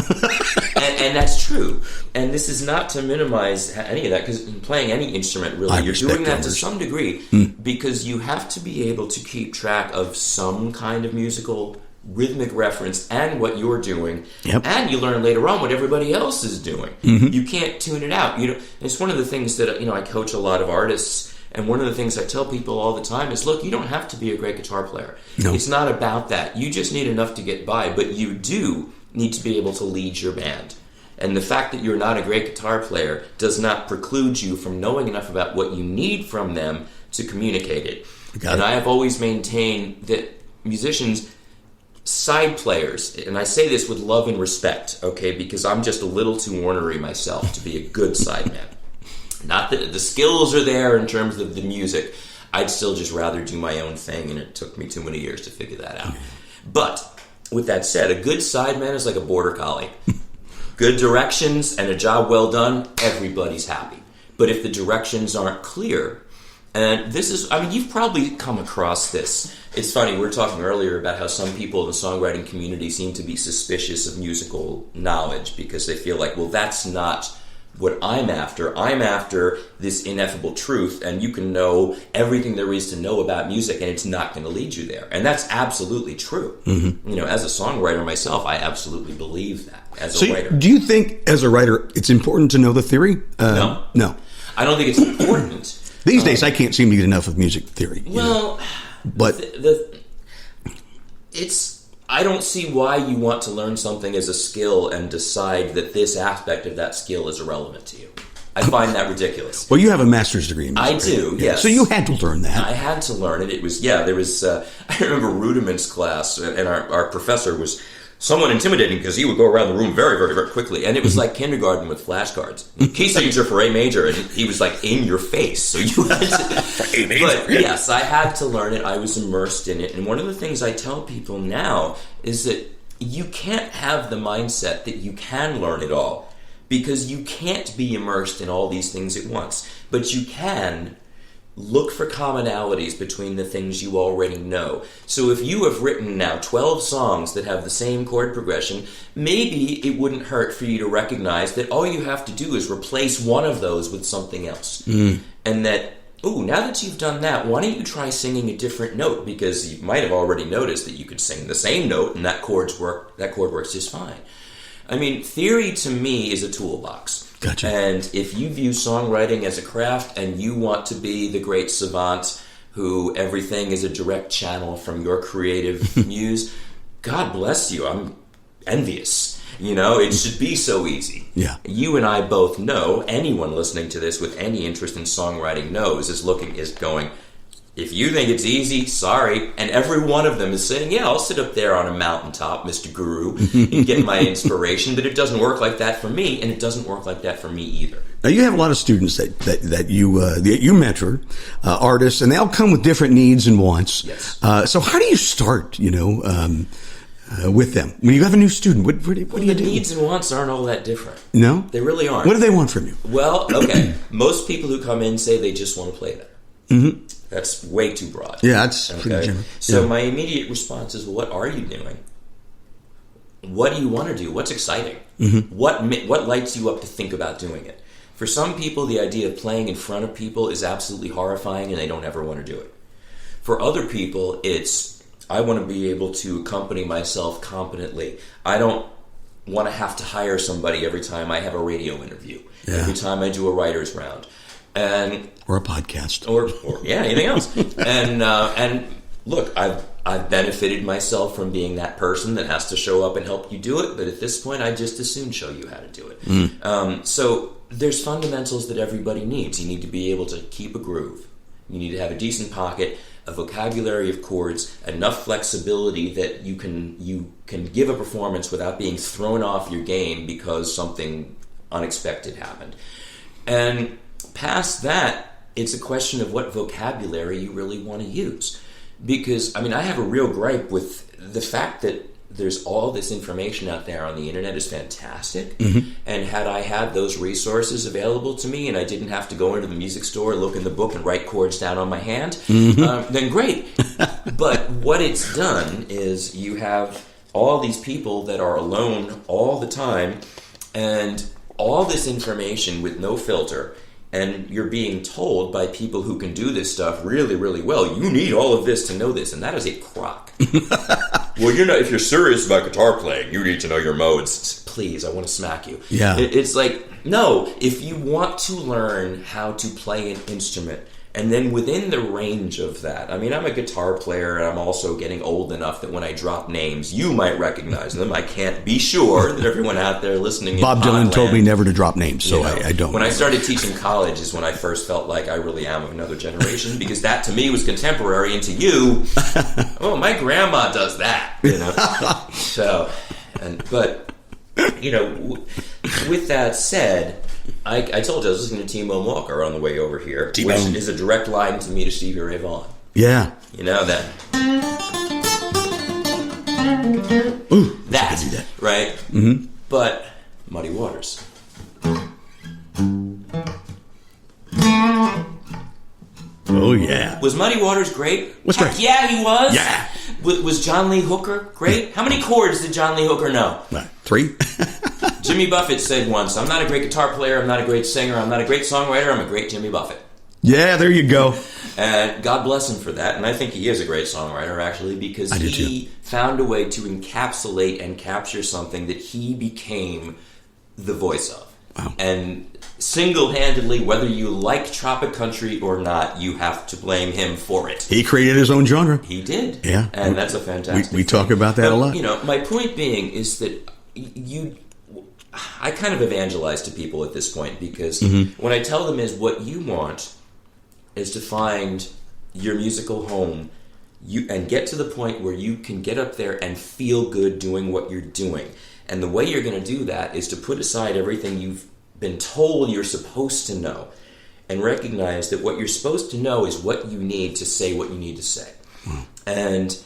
and that's true. And this is not to minimize any of that, because in playing any instrument, really, you're doing that to some degree because you have to be able to keep track of some kind of musical rhythmic reference and what you're doing. Yep. And you learn later on what everybody else is doing. You can't tune it out. You know, it's one of the things that, you know, I coach a lot of artists. And one of the things I tell people all the time is, look, you don't have to be a great guitar player. No. It's not about that. You just need enough to get by, but you do need to be able to lead your band. And the fact that you're not a great guitar player does not preclude you from knowing enough about what you need from them to communicate it. And I have always maintained that musicians, side players, and I say this with love and respect, okay, because I'm just a little too ornery myself to be a good sideman. Not that the skills are there in terms of the music. I'd still just rather do my own thing, and it took me too many years to figure that out. But with that said, a good sideman is like a border collie. Good directions and a job well done, everybody's happy. But if the directions aren't clear And this is, I mean, you've probably come across this. It's funny, we were talking earlier about how some people in the songwriting community seem to be suspicious of musical knowledge because they feel like, well, that's not what I'm after. I'm after this ineffable truth, and you can know everything there is to know about music, and it's not going to lead you there. And that's absolutely true. Mm-hmm. You know, as a songwriter myself, I absolutely believe that as a writer. Do you think, as a writer, it's important to know the theory? No. I don't think it's important. These days, I can't seem to get enough of music theory. Well, but I don't see why you want to learn something as a skill and decide that this aspect of that skill is irrelevant to you. I find that ridiculous. Well, you have a master's degree in music. I do, yes. So you had to learn that. I had to learn it. It was, there was, I remember rudiments class, and our professor was somewhat intimidating because he would go around the room very, very, very quickly. And it was like kindergarten with flashcards. Key signature for A major, and he was like in your face. So you had to... For A major. But yes, I had to learn it. I was immersed in it. And one of the things I tell people now is that you can't have the mindset that you can learn it all, because you can't be immersed in all these things at once. But you can look for commonalities between the things you already know. So if you have written now 12 songs that have the same chord progression, maybe it wouldn't hurt for you to recognize that all you have to do is replace one of those with something else. And that, now that you've done that, why don't you try singing a different note? Because you might have already noticed that you could sing the same note and that chord works just fine. I mean, theory to me is a toolbox. Gotcha. And if you view songwriting as a craft and you want to be the great savant who everything is a direct channel from your creative muse, God bless you. I'm envious. You know, it should be so easy. Yeah. You and I both know, anyone listening to this with any interest in songwriting knows, is going, if you think it's easy, sorry. And every one of them is saying, yeah, I'll sit up there on a mountaintop, Mr. Guru, and get my inspiration, but it doesn't work like that for me, and it doesn't work like that for me either. Now, you have a lot of students that you mentor, artists, and they all come with different needs and wants. Yes. So how do you start, with them? When you have a new student, what do you do? The needs and wants aren't all that different. No? They really aren't. What do they want from you? Well, okay. Most people who come in say they just want to play better. Mm-hmm. That's way too broad. Yeah, that's pretty general. So my immediate response is, well, what are you doing? What do you want to do? What's exciting? Mm-hmm. What lights you up to think about doing it? For some people, the idea of playing in front of people is absolutely horrifying and they don't ever want to do it. For other people, it's, I want to be able to accompany myself competently. I don't want to have to hire somebody every time I have a radio interview, every time I do a writer's round. Or a podcast, or anything else. And look, I've benefited myself from being that person that has to show up and help you do it. But at this point, I just as soon show you how to do it. So there's fundamentals that everybody needs. You need to be able to keep a groove. You need to have a decent pocket, a vocabulary of chords, enough flexibility that you can give a performance without being thrown off your game because something unexpected happened. And past that, it's a question of what vocabulary you really want to use. Because, I mean, I have a real gripe with the fact that there's all this information out there on the internet is fantastic. Mm-hmm. And had I had those resources available to me and I didn't have to go into the music store, look in the book, and write chords down on my hand, then great. But what it's done is you have all these people that are alone all the time and all this information with no filter, and you're being told by people who can do this stuff really, really well, you need all of this to know this, and that is a crock. Well, if you're serious about guitar playing, you need to know your modes. Please, I want to smack you. Yeah. It's like, no, if you want to learn how to play an instrument, and then within the range of that, I mean, I'm a guitar player, and I'm also getting old enough that when I drop names, you might recognize them. I can't be sure that everyone out there listening Bob Dylan told me never to drop names, so I don't. When I started teaching college is when I first felt like I really am of another generation, because that to me was contemporary, and to you, oh, my grandma does that, So, but, with that said, I told you I was listening to T-Bone Walker on the way over here, which is a direct line to me to Stevie Ray Vaughan. Yeah. You know that. Ooh, that, right? Mm-hmm. But Muddy Waters. Oh, Yeah. Was Muddy Waters great? Was Heck great. Yeah, he was. Yeah. Was John Lee Hooker great? How many chords did John Lee Hooker know? 3. Jimmy Buffett said once, I'm not a great guitar player, I'm not a great singer, I'm not a great songwriter, I'm a great Jimmy Buffett. Yeah, there you go. And God bless him for that. And I think he is a great songwriter, actually, because he found a way to encapsulate and capture something that he became the voice of. Wow. And single-handedly, whether you like Tropic Country or not, you have to blame him for it. He created his own genre. He did. Yeah. And that's a fantastic We talk about that a lot. You know, my point being is that I kind of evangelize to people at this point, because what I tell them is what you want is to find your musical home and get to the point where you can get up there and feel good doing what you're doing. And the way you're going to do that is to put aside everything you've been told you're supposed to know and recognize that what you're supposed to know is what you need to say what you need to say. And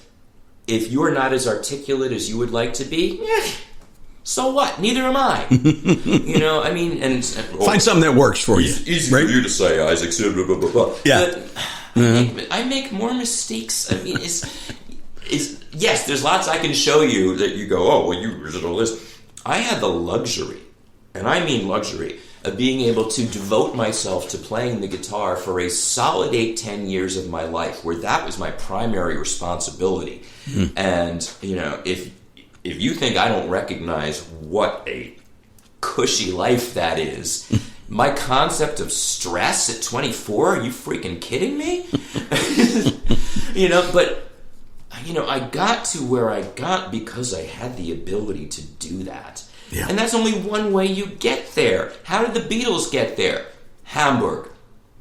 if you're not as articulate as you would like to be, so what? Neither am I. You know, I mean, and find something that works for you. Easy for you to say, Isaac. Blah, blah, blah, blah. Yeah. But I make more mistakes. I mean, yes, there's lots I can show you that you go, oh, well, you original this. I had the luxury, and I mean luxury, of being able to devote myself to playing the guitar for a solid 8-10 years of my life, where that was my primary responsibility. And, you know, if you think I don't recognize what a cushy life that is, my concept of stress at 24, are you freaking kidding me? You know, but, you know, I got to where I got because I had the ability to do that. Yeah. And that's only one way you get there. How did the Beatles get there? Hamburg.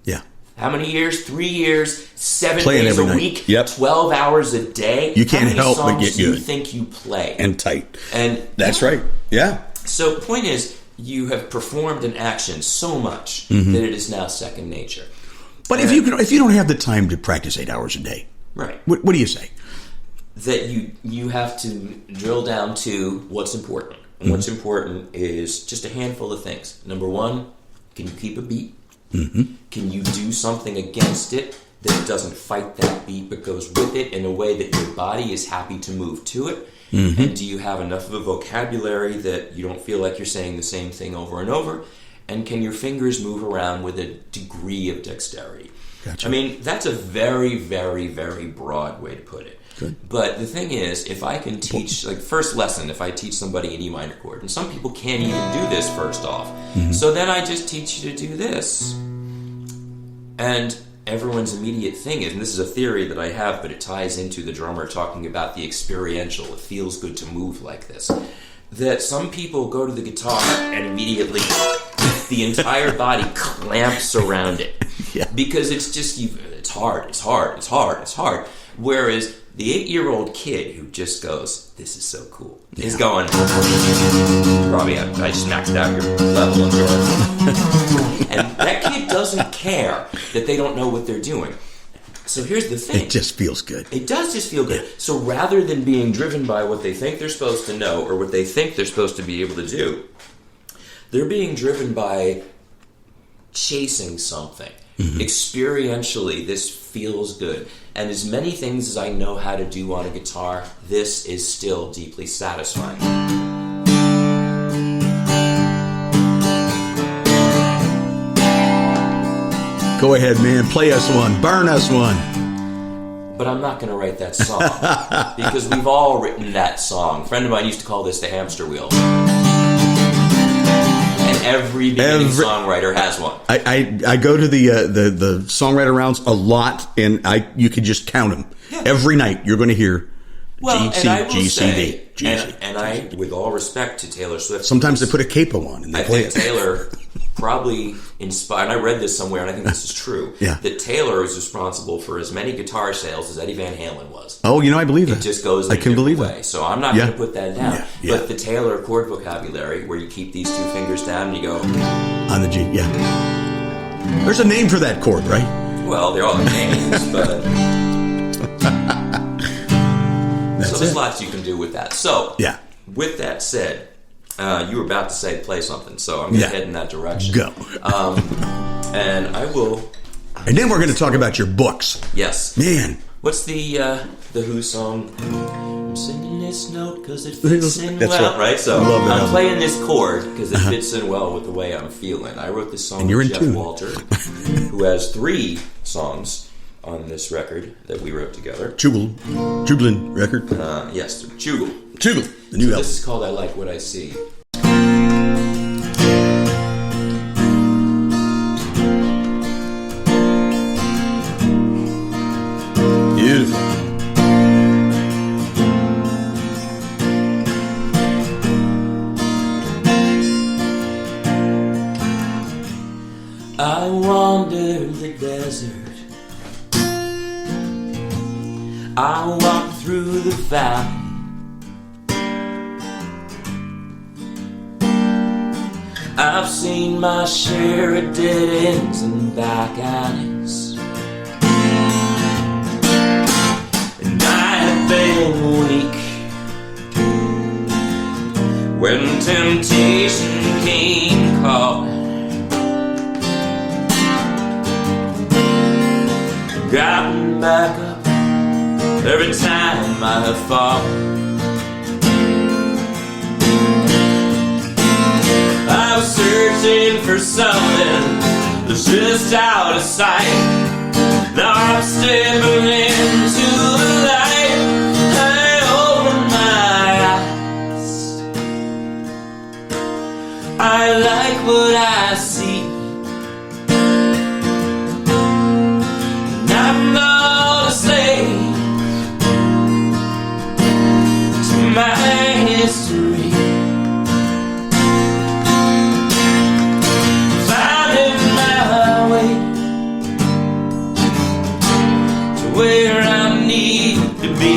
Yeah. How many years? 3 years, 7 Playing days a every night. week, Yep. 12 hours a day. You can't help but get How many songs do you good. think you play? And tight. And that's right. Yeah. So the point is, you have performed an action so much that it is now second nature. But if you don't have the time to practice 8 hours a day, right? What do you say? That you have to drill down to what's important. And what's important is just a handful of things. Number one, can you keep a beat? Can you do something against it that doesn't fight that beat but goes with it in a way that your body is happy to move to it? And do you have enough of a vocabulary that you don't feel like you're saying the same thing over and over? And can your fingers move around with a degree of dexterity? Gotcha. I mean, that's a very, very, very broad way to put it. Good. But the thing is, if I can teach, like first lesson, if I teach somebody an E minor chord, and some people can't even do this first off, so then I just teach you to do this. And everyone's immediate thing is, and this is a theory that I have, but it ties into the drummer talking about the experiential, it feels good to move like this, that some people go to the guitar and immediately the entire body clamps around it. Yeah. Because it's just, it's hard. Whereas the 8-year-old kid who just goes, this is so cool, is going, probably I just maxed out your level of joy. And that kid doesn't care that they don't know what they're doing. So here's the thing. It just feels good. It does just feel good. So rather than being driven by what they think they're supposed to know or what they think they're supposed to be able to do, they're being driven by chasing something. Experientially, this feels good. And as many things as I know how to do on a guitar, this is still deeply satisfying. Go ahead, man. Play us one. Burn us one. But I'm not going to write that song because we've all written that song. A friend of mine used to call this the hamster wheel. And every beginning songwriter has one. I go to the songwriter rounds a lot, and you could just count them. Yeah. Every night you're going to hear G, C, G, C, D. G, C. And I, with all respect to Taylor Swift, sometimes they put a capo on and they play it. Taylor probably inspired, and I read this somewhere, and I think this is true, that Taylor is responsible for as many guitar sales as Eddie Van Halen was. Oh, I believe that. It just goes in I can believe way. that. So I'm not going to put that down. Yeah. But the Taylor chord vocabulary, where you keep these two fingers down and you go... On the G, yeah. There's a name for that chord, right? Well, they're all names, but... So there's lots you can do with that. So, with that said, you were about to say play something, so I'm going to head in that direction. Go. And I will And then we're going to talk about your books. Yes. Man. What's the Who song? I'm singing this note because it fits in That's well, right? So I love that I'm album. playing this chord because it fits in well with the way I'm feeling. I wrote this song And you're with in Jeff tune. Walter, who has 3 songs on this record that we wrote together. Juglin record. Yes, Jugal. Juggle, the new album. This is called I Like What I See. Beautiful. I wander the desert. I walk through the valley. I've seen my share of dead ends and back alleys, and I have been weak when temptation came calling. Gotten back up every time I have fallen. I was searching for something that's just out of sight. Now I'm stepping into the light. I open my eyes. I like what I see. I'm not a slave to my history. Finding my way to where I need to be.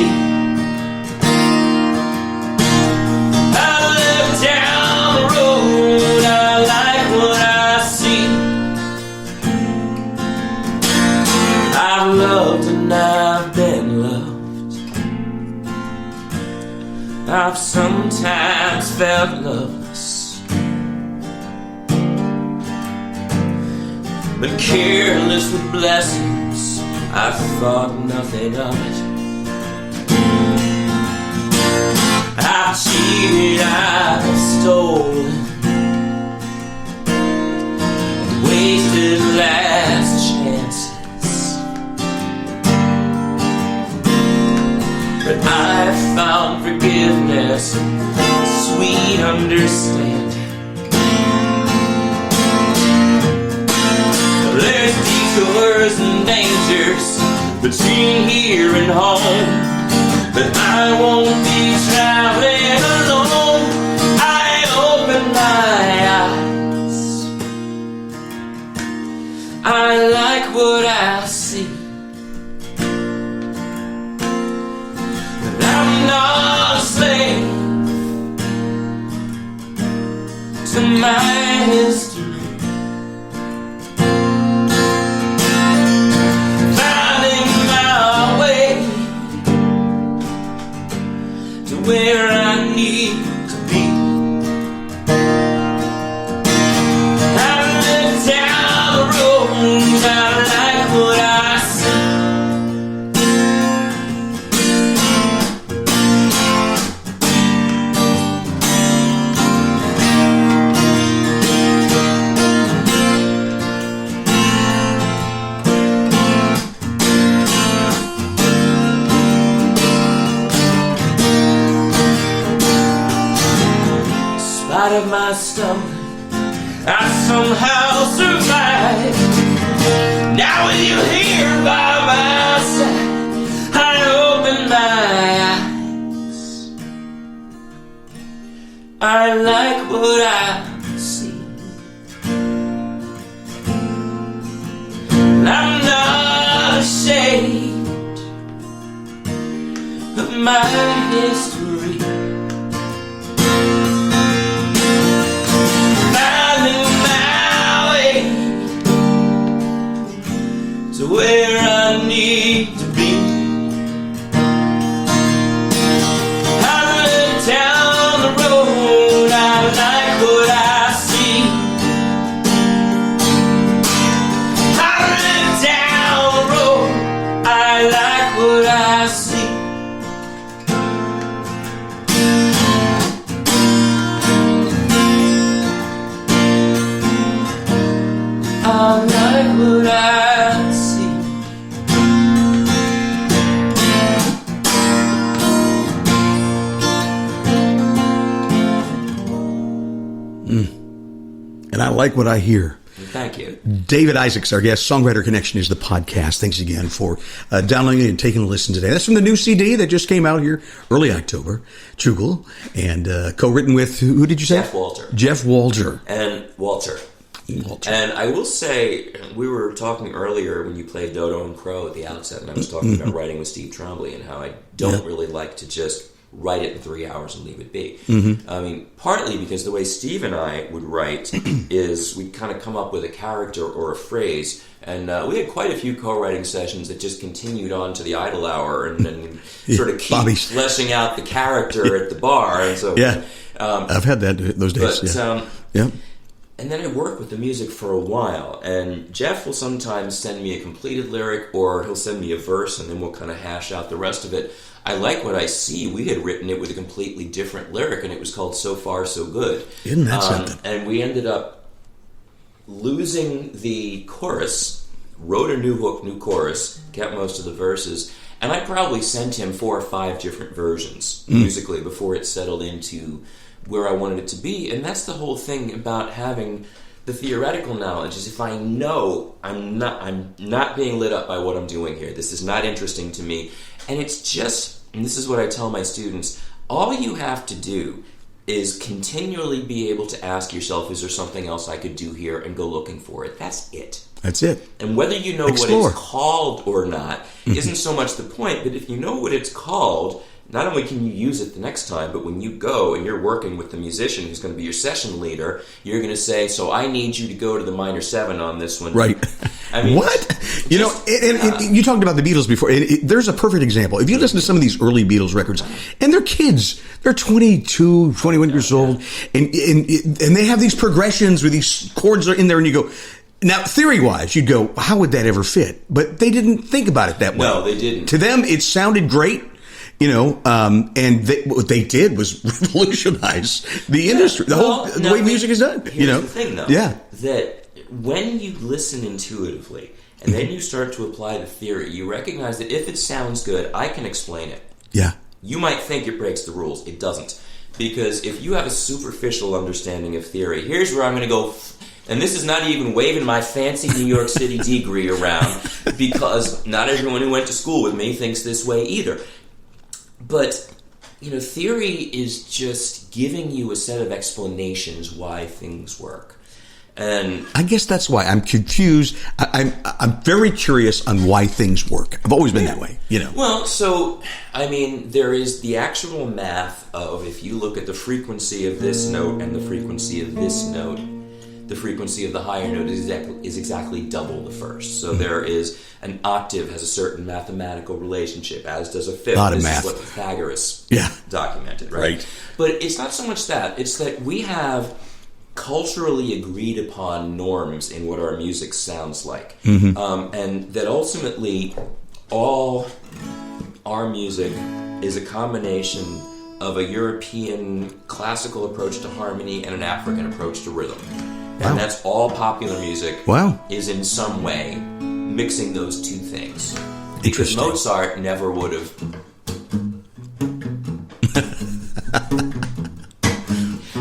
I live down the road. I like what I see. I've loved and I've been loved. I've sometimes felt lost, but careless with blessings, I thought nothing of it. I've cheated, I've stolen, and wasted last chances. But I found forgiveness and sweet understanding. There's detours and dangers between here and home, but I won't be traveling alone. I open my eyes. I like what I see. I'm not a slave to my history. Finding my way to where I need to be. I live down the road. I like what I see. Of my stumbling, I somehow survived. Now with you here by my side, I open my eyes. I like what I see. I'm not ashamed of my history. Where I need to be. I live down the road. I like what I see. I live down not like what I see. And I like what I hear. Thank you. David Isaacs, our guest. Songwriter Connection is the podcast. Thanks again for downloading it and taking a listen today. That's from the new CD that just came out here early October, Chugel, and co-written with, who did you say? Jeff Walter. Jeff Walter. And Walter. And I will say, we were talking earlier when you played Dodo and Crow at the outset, and I was talking about writing with Steve Trombley and how I don't really like to just write it in 3 hours and leave it be. I mean, partly because the way Steve and I would write is we'd kind of come up with a character or a phrase, and we had quite a few co-writing sessions that just continued on to the idle hour and sort of keep fleshing out the character at the bar. And so, I've had those days. But, and then I work with the music for a while, and Jeff will sometimes send me a completed lyric, or he'll send me a verse, and then we'll kind of hash out the rest of it. I like what I see. We had written it with a completely different lyric, and it was called So Far, So Good. Isn't that something? And we ended up losing the chorus, wrote a new hook, new chorus, kept most of the verses, and I probably sent him 4 or 5 different versions musically before it settled into where I wanted it to be. And that's the whole thing about having the theoretical knowledge, is if I know I'm not being lit up by what I'm doing here, this is not interesting to me, and it's just, and this is what I tell my students, all you have to do is continually be able to ask yourself, is there something else I could do here, and go looking for it. That's it. That's it. And whether you know what it's called or not isn't so much the point, but if you know what it's called, not only can you use it the next time, but when you go and you're working with the musician who's going to be your session leader, you're going to say, so I need you to go to the minor 7 on this one. Right. I mean, what? You know, and you talked about the Beatles before. There's a perfect example. If you listen to some of these early Beatles records, and they're kids, they're 22, 21 years old, and they have these progressions where these chords are in there, and you go, now, theory-wise, you'd go, how would that ever fit? But they didn't think about it that way. No, they didn't. To them, it sounded great. You know, and what they did was revolutionize the industry, the way music is done. Here's you know, the thing, though, that when you listen intuitively and then you start to apply the theory, you recognize that if it sounds good, I can explain it. Yeah, you might think it breaks the rules. It doesn't, because if you have a superficial understanding of theory, here's where I'm going to go. And this is not even waving my fancy New York City degree around, because not everyone who went to school with me thinks this way either. But, you know, theory is just giving you a set of explanations why things work. And I guess that's why I'm confused. I'm very curious on why things work. I've always been that way, you know. Well, so, I mean, there is the actual math of, if you look at the frequency of this note and the frequency of this note, the frequency of the higher note is exactly double the first. So there is an octave has a certain mathematical relationship, as does a fifth. This is what Pythagoras documented, right? But it's not so much that. It's that we have culturally agreed upon norms in what our music sounds like. And that ultimately all our music is a combination of a European classical approach to harmony and an African approach to rhythm. And that's all popular music is in some way mixing those two things. Because Mozart never would have.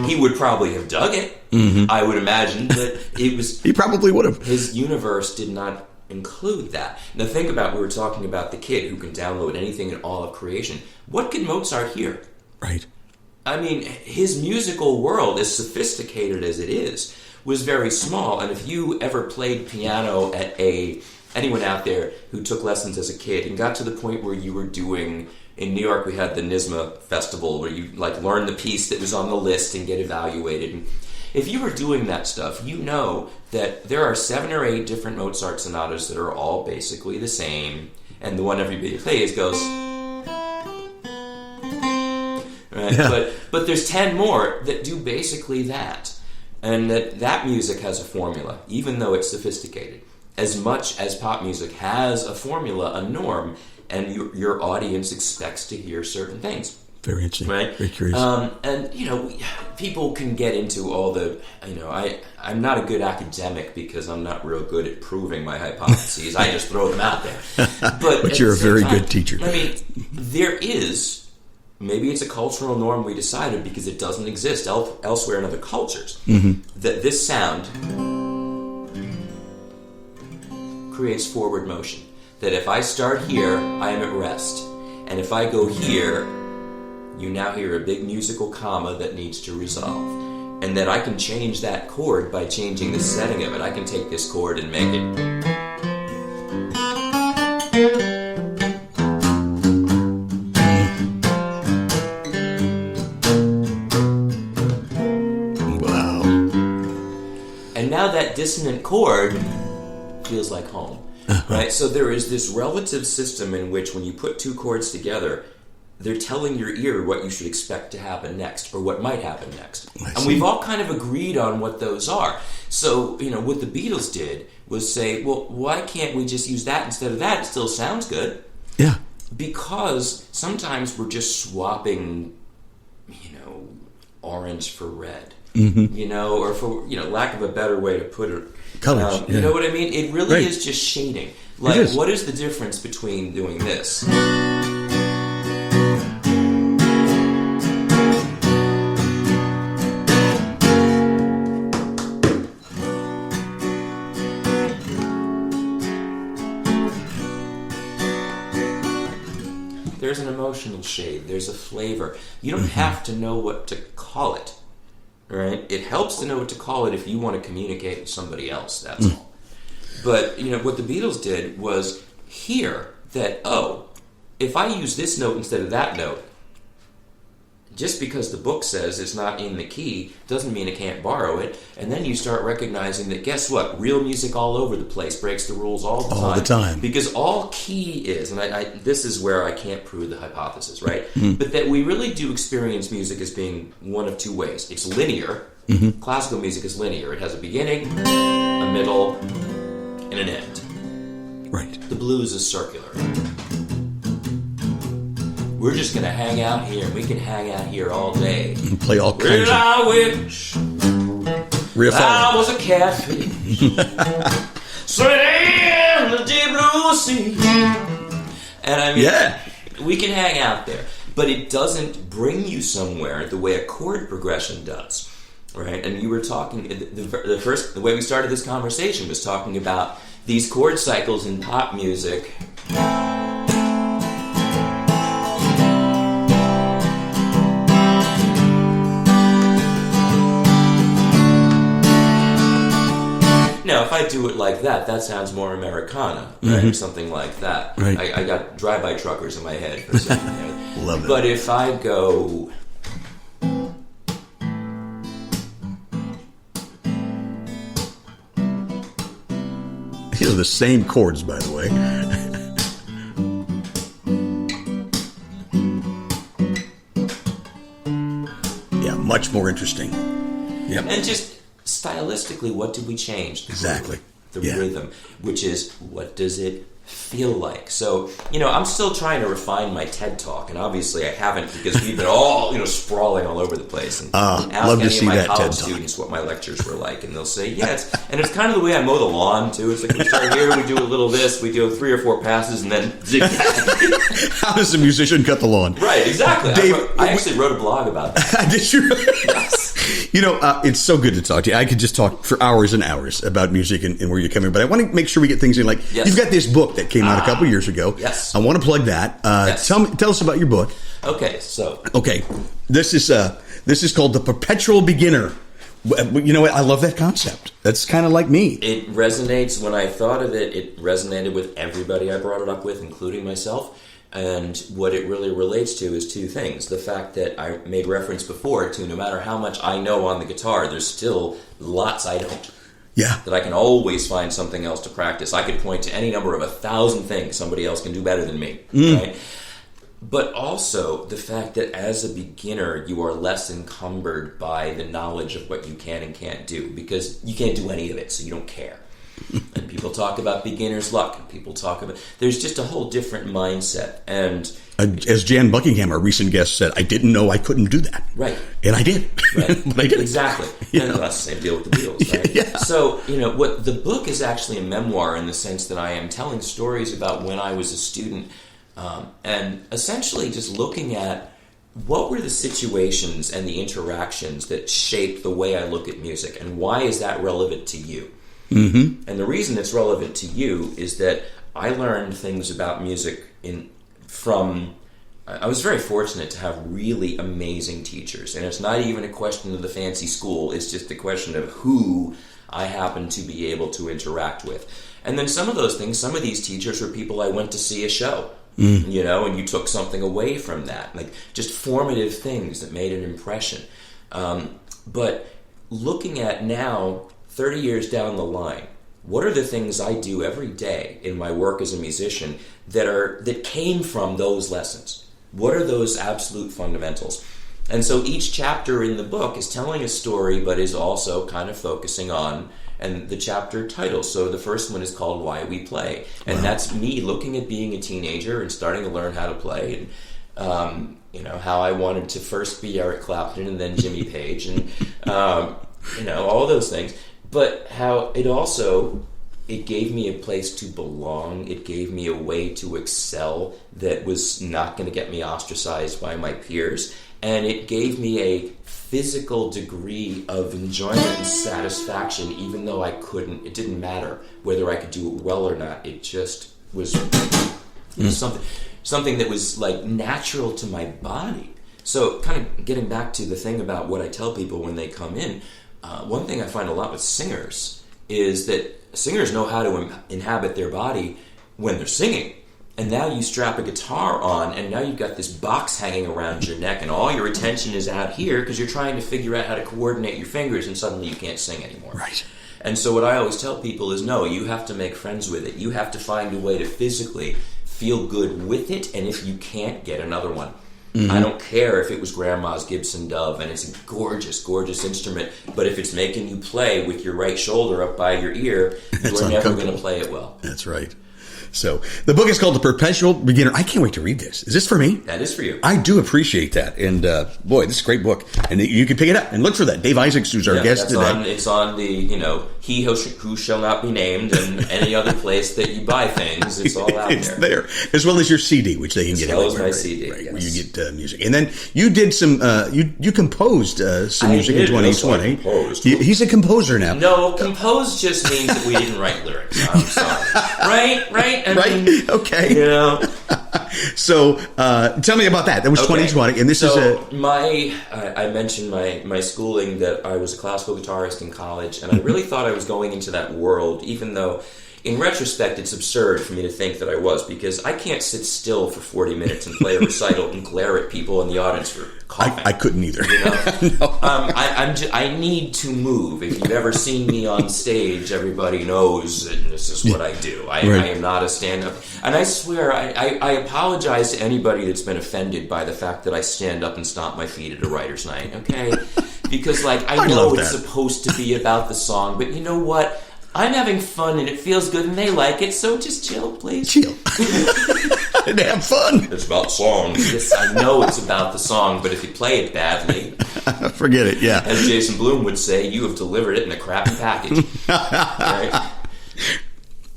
He would probably have dug it, I would imagine, but it was... He probably would have. His universe did not include that. Now think about, we were talking about the kid who can download anything in all of creation. What can Mozart hear? Right. I mean, his musical world, as sophisticated as it is, was very small. And if you ever played piano at anyone out there who took lessons as a kid and got to the point where you were doing, in New York we had the NYSSMA festival where you like learn the piece that was on the list and get evaluated. And if you were doing that stuff, you know that there are 7 or 8 different Mozart sonatas that are all basically the same, and the one everybody plays goes... Right? But there's 10 more that do basically that. And that music has a formula, even though it's sophisticated. As much as pop music has a formula, a norm, and your audience expects to hear certain things. Very interesting. Right? Very curious. And, people can get into all the, I'm not a good academic because I'm not real good at proving my hypotheses. I just throw them out there. But you're a very good teacher. I mean, there is, maybe it's a cultural norm we decided because it doesn't exist elsewhere in other cultures, that this sound creates forward motion. That if I start here, I am at rest. And if I go here, you now hear a big musical comma that needs to resolve. And that I can change that chord by changing the setting of it. I can take this chord and make it. Wow. And now that dissonant chord feels like home. Right? So there is this relative system in which when you put two chords together, they're telling your ear what you should expect to happen next, or what might happen next. And we've all kind of agreed on what those are. So, what the Beatles did was say, well, why can't we just use that instead of that? It still sounds good. Yeah. Because sometimes we're just swapping, orange for red. Or for, lack of a better way to put it. Colors. You know what I mean? It really is just shading. Like, what is the difference between doing this? There's an emotional shade. There's a flavor. You don't have to know what to call it. Right? It helps to know what to call it if you want to communicate with somebody else, that's all. But, what the Beatles did was hear that, if I use this note instead of that note, just because the book says it's not in the key doesn't mean I can't borrow it. And then you start recognizing that, guess what? Real music all over the place breaks the rules all the time. All the time. Because all key is, and this is where I can't prove the hypothesis, right? But that we really do experience music as being one of two ways. It's linear. Classical music is linear. It has a beginning, a middle, and an end. Right. The blues is circular. We're just going to hang out here. We can hang out here all day. And play all kinds of... I wish I was a catfish swimming in the deep blue sea. And I mean, we can hang out there. But it doesn't bring you somewhere the way a chord progression does. Right? And you were talking... The way we started this conversation was talking about these chord cycles in pop music... Now, if I do it like that, that sounds more Americana, right? Or something like that. Right. I got drive-by truckers in my head for a second. Love it. But if I go... These are the same chords, by the way. Yeah, much more interesting. Yep. And just... stylistically, what did we change? Exactly. The rhythm, which is, what does it feel like? So, I'm still trying to refine my TED Talk, and obviously I haven't because we've been all, sprawling all over the place. And love to see that TED Talk. Students what my lectures were like, and they'll say, it's kind of the way I mow the lawn, too. It's like we start here, we do a little this, we do 3 or 4 passes, and then zigzag. How does a musician cut the lawn? Right, exactly. Dave, I actually wrote a blog about that. Did you really? Yes. It's so good to talk to you. I could just talk for hours and hours about music and where you're coming. But I want to make sure we get things in. Like, you've got this book that came out a couple years ago. Yes. I want to plug that. Tell us about your book. Okay, so. Okay. This is called The Perpetual Beginner. You know what? I love that concept. That's kind of like me. It resonates. When I thought of it, it resonated with everybody I brought it up with, including myself. And what it really relates to is 2 things. The fact that I made reference before to no matter how much I know on the guitar, there's still lots I don't. Yeah. That I can always find something else to practice. I could point to any number of 1,000 things somebody else can do better than me. Right? But also the fact that as a beginner, you are less encumbered by the knowledge of what you can and can't do. Because you can't do any of it, so you don't care. And people talk about beginner's luck. And people talk about... There's just a whole different mindset. And... as Jan Buckingham, our recent guest, said, I didn't know I couldn't do that. Right. And I did. Right. But I did. Exactly. And that's the same deal with the Beatles, right? Yeah. So, what the book is actually a memoir in the sense that I am telling stories about when I was a student, and essentially just looking at what were the situations and the interactions that shaped the way I look at music, and why is that relevant to you? Mm-hmm. And the reason it's relevant to you is that I learned things about music I was very fortunate to have really amazing teachers, and it's not even a question of the fancy school, it's just a question of who I happen to be able to interact with. And then some of these teachers were people I went to see a show, and you took something away from that, like just formative things that made an impression. But looking at now, 30 years down the line, what are the things I do every day in my work as a musician that came from those lessons? What are those absolute fundamentals? And so each chapter in the book is telling a story, but is also kind of focusing on, and the chapter title. So the first one is called Why We Play. And that's me looking at being a teenager and starting to learn how to play, and how I wanted to first be Eric Clapton and then Jimmy Page, and all those things. But how it gave me a place to belong. It gave me a way to excel that was not going to get me ostracized by my peers. And it gave me a physical degree of enjoyment and satisfaction, even though it didn't matter whether I could do it well or not. It just was something that was like natural to my body. So kind of getting back to the thing about what I tell people when they come in, one thing I find a lot with singers is that singers know how to inhabit their body when they're singing. And now you strap a guitar on, and now you've got this box hanging around your neck, and all your attention is out here because you're trying to figure out how to coordinate your fingers, and suddenly you can't sing anymore. Right. And so what I always tell people is, no, you have to make friends with it. You have to find a way to physically feel good with it, and if you can't, get another one. Mm-hmm. I don't care if it was Grandma's Gibson Dove, and it's a gorgeous, gorgeous instrument, but if it's making you play with your right shoulder up by your ear, you're never going to play it well. That's right. So the book is called The Perpetual Beginner. I can't wait to read this. Is this for me? That is for you. I do appreciate that. And boy, this is a great book. And you can pick it up and look for that. Dave Isaacs, who's our guest today. It's on the, He Who Shall Not Be Named, and any other place that you buy things. It's all out it's there. As well as your CD, which they can get anywhere. As well as my CD, right, yes. Where you get music. And then you did some, you composed some music in 2020. He's a composer now. No, compose just means that we didn't write lyrics. I'm sorry. Right? Right? Okay. So, tell me about that. That was 2020, and this is I mentioned my schooling, that I was a classical guitarist in college, and I really thought I was going into that world, even though, in retrospect, it's absurd for me to think that I was, because I can't sit still for 40 minutes and play a recital and glare at people in the audience for coughing. I couldn't either. No. I need to move. If you've ever seen me on stage, everybody knows that this is what I do. I am not a stand-up. And I swear, I apologize to anybody that's been offended by the fact that I stand up and stomp my feet at a writer's night, okay? Because, I know it's supposed to be about the song, but you know what? I'm having fun and it feels good and they like it, so just chill, please. Chill. And have fun. It's about songs. Yes, I know it's about the song, but if you play it badly... Forget it, yeah. As Jason Blum would say, you have delivered it in a crappy package. Right?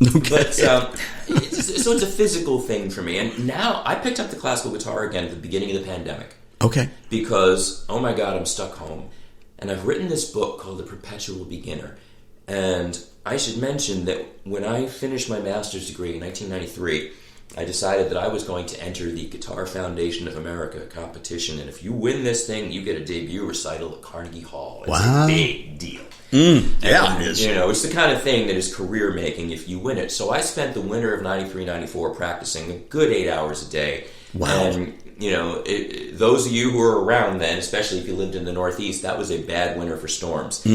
Okay. But, so it's a physical thing for me. And now I picked up the classical guitar again at the beginning of the pandemic. Okay. Because, oh my God, I'm stuck home. And I've written this book called The Perpetual Beginner. And I should mention that when I finished my master's degree in 1993, I decided that I was going to enter the Guitar Foundation of America competition. And if you win this thing, you get a debut recital at Carnegie Hall. It's a big deal. Yeah, it is. It's the kind of thing that is career-making if you win it. So I spent the winter of 93, 94 practicing a good 8 hours a day. Wow. And, those of you who were around then, especially if you lived in the Northeast, that was a bad winter for storms.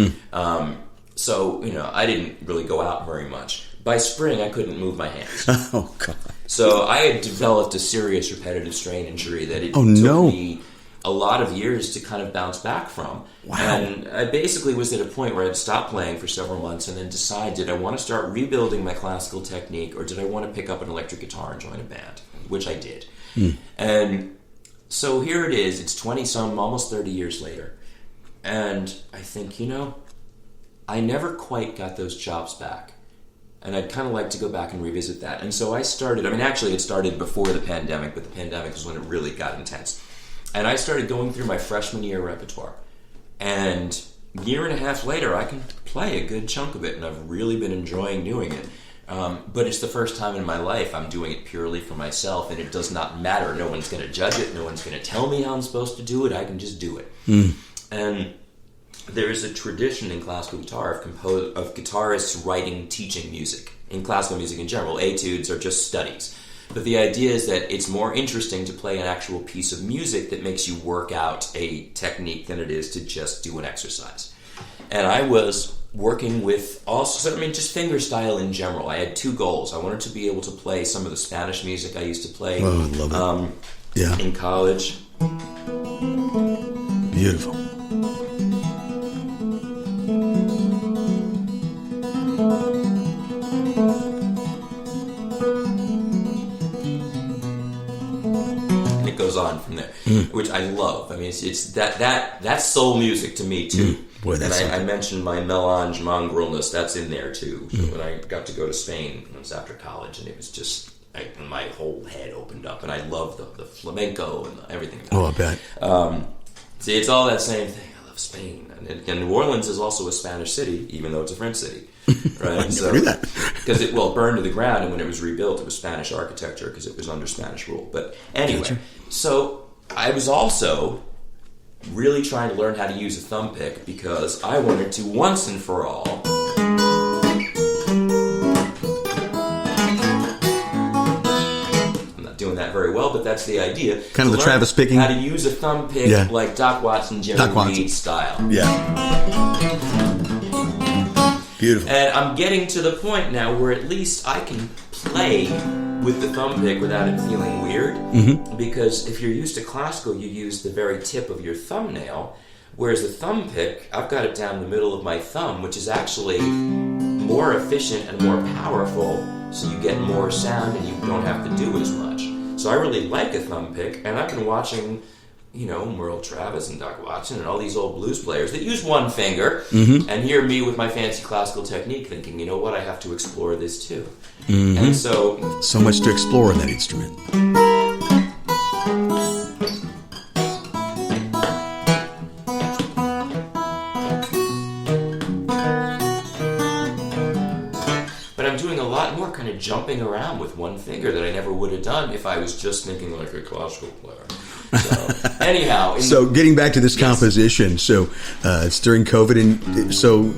So, I didn't really go out very much. By spring, I couldn't move my hands. Oh, God. So I had developed a serious repetitive strain injury that it took me a lot of years to kind of bounce back from. Wow. And I basically was at a point where I'd stopped playing for several months and then decide, did I want to start rebuilding my classical technique, or did I want to pick up an electric guitar and join a band? Which I did. And so here it is, it's 20-some, almost 30 years later. And I think, I never quite got those chops back. And I'd kind of like to go back and revisit that. And so I started, actually it started before the pandemic, but the pandemic was when it really got intense. And I started going through my freshman year repertoire. And a year and a half later, I can play a good chunk of it, and I've really been enjoying doing it. But it's the first time in my life I'm doing it purely for myself, and it does not matter. No one's going to judge it. No one's going to tell me how I'm supposed to do it. I can just do it. And there is a tradition in classical guitar of guitarists writing, teaching music. In classical music in general, etudes are just studies. But the idea is that it's more interesting to play an actual piece of music that makes you work out a technique than it is to just do an exercise. And I was working with just finger style in general. I had two goals. I wanted to be able to play some of the Spanish music I used to play in college. Beautiful. On from there, which I love. It's that's soul music to me too. Boy, and I mentioned my melange mongrelness. That's in there too. So when I got to go to Spain, it was after college, and it was just my whole head opened up, and I love the flamenco and everything. Oh, I bet. See, it's all that same thing. I love Spain, and New Orleans is also a Spanish city, even though it's a French city. Right? I never knew that. Because it burned to the ground, and when it was rebuilt, it was Spanish architecture because it was under Spanish rule. But anyway, Gotcha. So I was also really trying to learn how to use a thumb pick because I wanted to once and for all doing that very well, but that's the idea. Kind of the Travis picking. How to use a thumb pick like Doc Watson, Jerry Reed style. Yeah. Beautiful. And I'm getting to the point now where at least I can play with the thumb pick without it feeling weird. Because if you're used to classical, you use the very tip of your thumbnail, whereas the thumb pick, I've got it down the middle of my thumb, which is actually more efficient and more powerful, so you get more sound and you don't have to do as much. So I really like a thumb pick, and I've been watching, Merle Travis and Doc Watson and all these old blues players that use one finger, and hear me with my fancy classical technique thinking, you know what, I have to explore this too. And so much to explore in that instrument. But I'm doing a lot more kind of jumping around with one finger that I never would have done if I was just thinking like a classical player. So, anyhow. Getting back to this composition, it's during COVID, and so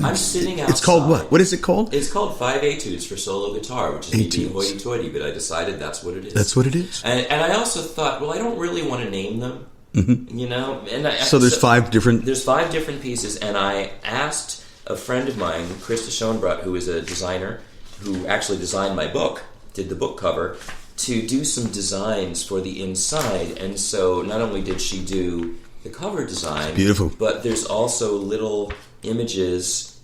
I'm sitting outside. It's called what? What is it called? It's called 5 Etudes for solo guitar, which is me being hoity-toity, but I decided that's what it is. That's what it is. And I also thought, I don't really want to name them, And so there's 5 different... There's 5 different pieces, and I asked a friend of mine, Krista Schoenbrot, who is a designer, who actually designed my book, did the book cover, to do some designs for the inside. And so not only did she do the cover design, beautiful, but there's also little images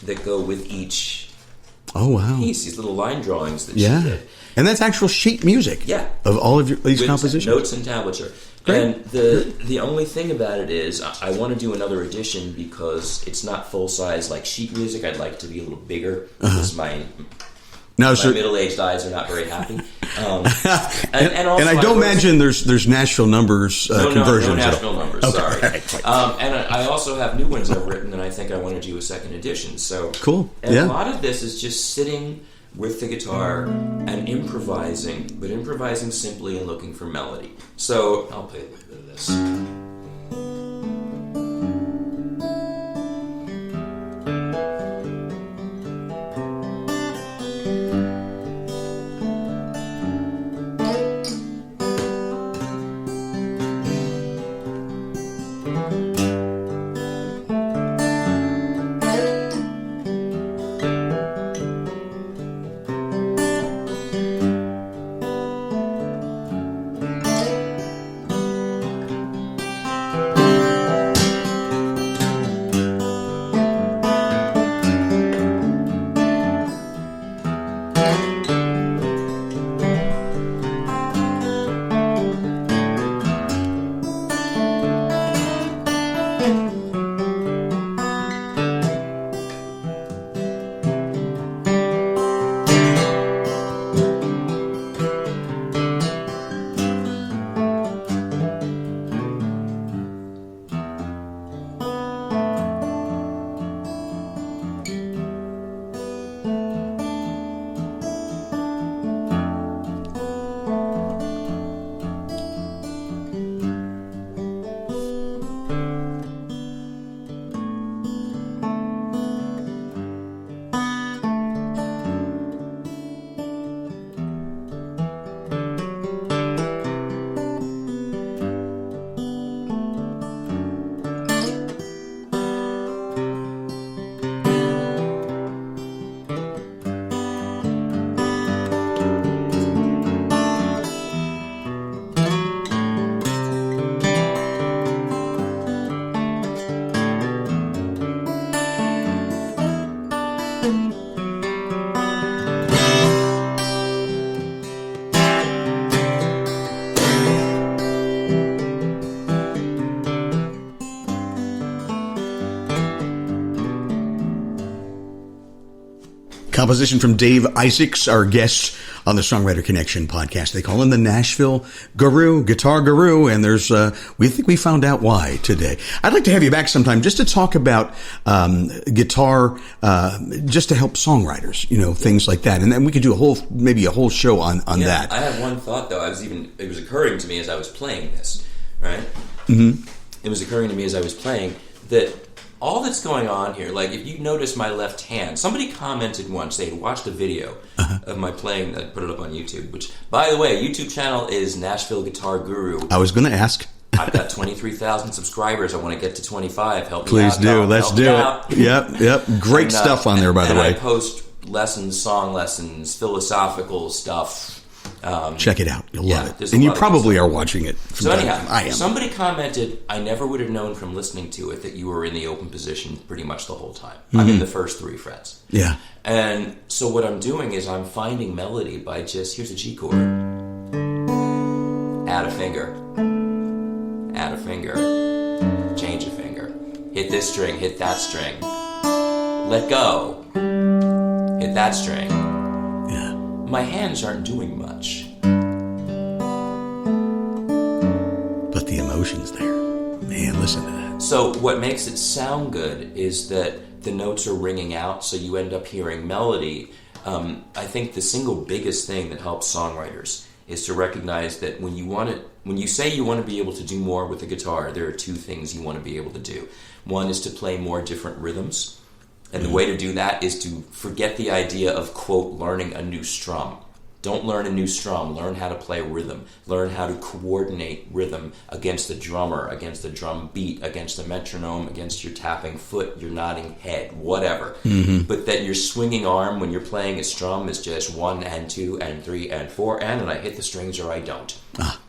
that go with each piece, these little line drawings that she did. And that's actual sheet music of all of these compositions? Notes and tablature. Great. And the only thing about it is I want to do another edition because it's not full-size like sheet music. I'd like it to be a little bigger because my middle-aged eyes are not very happy. And I don't imagine there's Nashville numbers conversions. No Nashville numbers, sorry. And I also have new ones I've written, and I think I want to do a second edition. So cool. And a lot of this is just sitting with the guitar and improvising, but improvising simply and looking for melody. So I'll play a little bit of this. Composition from Dave Isaacs, our guest on the Songwriter Connection podcast. They call him the Nashville Guru, Guitar Guru, and there's, we think we found out why today. I'd like to have you back sometime just to talk about, guitar, just to help songwriters, things like that. And then we could do maybe a whole show on that. I have one thought though. It was occurring to me as I was playing this, right? Mm-hmm. It was occurring to me as I was playing that all that's going on here, like if you notice my left hand, somebody commented once, they had watched a video of my playing, I put it up on YouTube, which, by the way, YouTube channel is Nashville Guitar Guru. I was going to ask. I've got 23,000 subscribers. I want to get to 25. Help me Please out. do. Let's do out. it. Yep. Great stuff on there, by the way. I post lessons, song lessons, philosophical stuff. Check it out. You'll love it. And you probably are watching it. So anyhow, I am. Somebody commented, I never would have known from listening to it that you were in the open position pretty much the whole time. I'm in the first 3 frets. Yeah. And so what I'm doing is I'm finding melody by just, here's a G chord. Add a finger. Add a finger. Change a finger. Hit this string, hit that string. Let go. Hit that string. Yeah. My hands aren't doing much. But the emotion's there. Man, listen to that. So what makes it sound good is that the notes are ringing out, so you end up hearing melody. I think the single biggest thing that helps songwriters is to recognize that when you say you want to be able to do more with the guitar, there are 2 things you want to be able to do. One is to play more different rhythms. And the way to do that is to forget the idea of, quote, learning a new strum. Don't learn a new strum. Learn how to play rhythm. Learn how to coordinate rhythm against the drummer, against the drum beat, against the metronome, against your tapping foot, your nodding head, whatever. Mm-hmm. But that your swinging arm when you're playing a strum is just 1 and 2 and 3 and 4, and I hit the strings or I don't.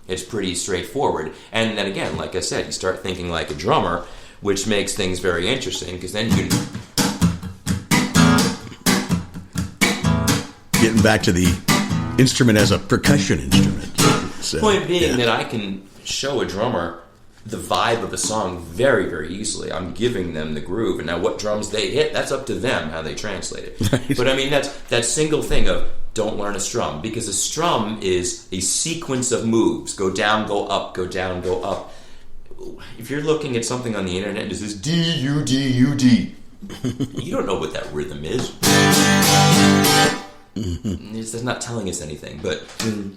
It's pretty straightforward. And then again, like I said, you start thinking like a drummer, which makes things very interesting, because then you can... Getting back to the instrument as a percussion instrument. So, point being that I can show a drummer the vibe of a song very, very easily. I'm giving them the groove, and now what drums they hit, that's up to them how they translate it. Right. But I mean, that's that single thing of don't learn a strum, because a strum is a sequence of moves. Go down, go up, go down, go up. If you're looking at something on the internet and it says D-U-D-U-D, you don't know what that rhythm is. Mm-hmm. It's not telling us anything, but do,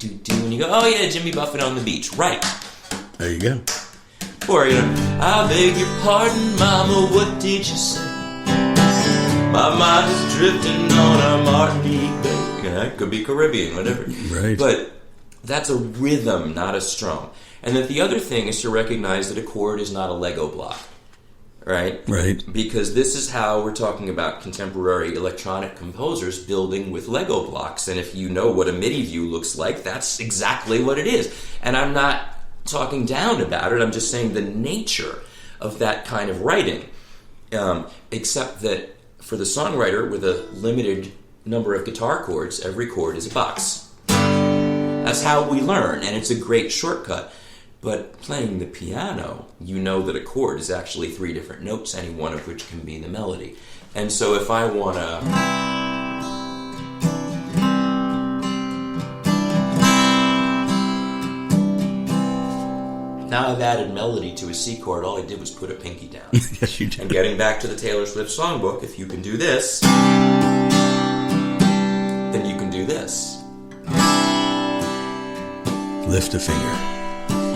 and you go, oh yeah, Jimmy Buffett on the beach, right? There you go. Or, I beg your pardon, mama, what did you say? My mind is drifting on a Martinique Bay. It could be Caribbean, whatever. Right. But that's a rhythm, not a strum. And then the other thing is to recognize that a chord is not a Lego block. Right? Right. Because this is how we're talking about contemporary electronic composers building with Lego blocks. And if you know what a MIDI view looks like, that's exactly what it is. And I'm not talking down about it. I'm just saying the nature of that kind of writing. Except that for the songwriter with a limited number of guitar chords, every chord is a box. That's how we learn, and it's a great shortcut. But playing the piano, you know that a chord is actually 3 different notes, any one of which can be the melody. And so if I want to... Now I've added melody to a C chord, all I did was put a pinky down. Yes, you did. And getting back to the Taylor Swift songbook, if you can do this, then you can do this. Lift a finger.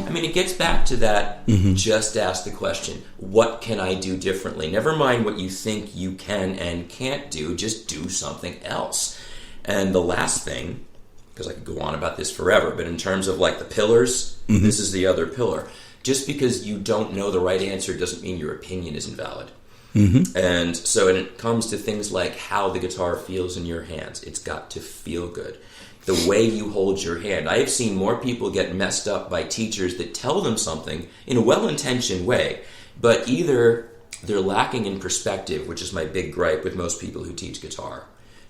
I mean, it gets back to that, just ask the question, what can I do differently? Never mind what you think you can and can't do, just do something else. And the last thing, because I could go on about this forever, but in terms of like the pillars, this is the other pillar. Just because you don't know the right answer doesn't mean your opinion isn't valid. And so when it comes to things like how the guitar feels in your hands, it's got to feel good. The way you hold your hand. I have seen more people get messed up by teachers that tell them something in a well-intentioned way, but either they're lacking in perspective, which is my big gripe with most people who teach guitar.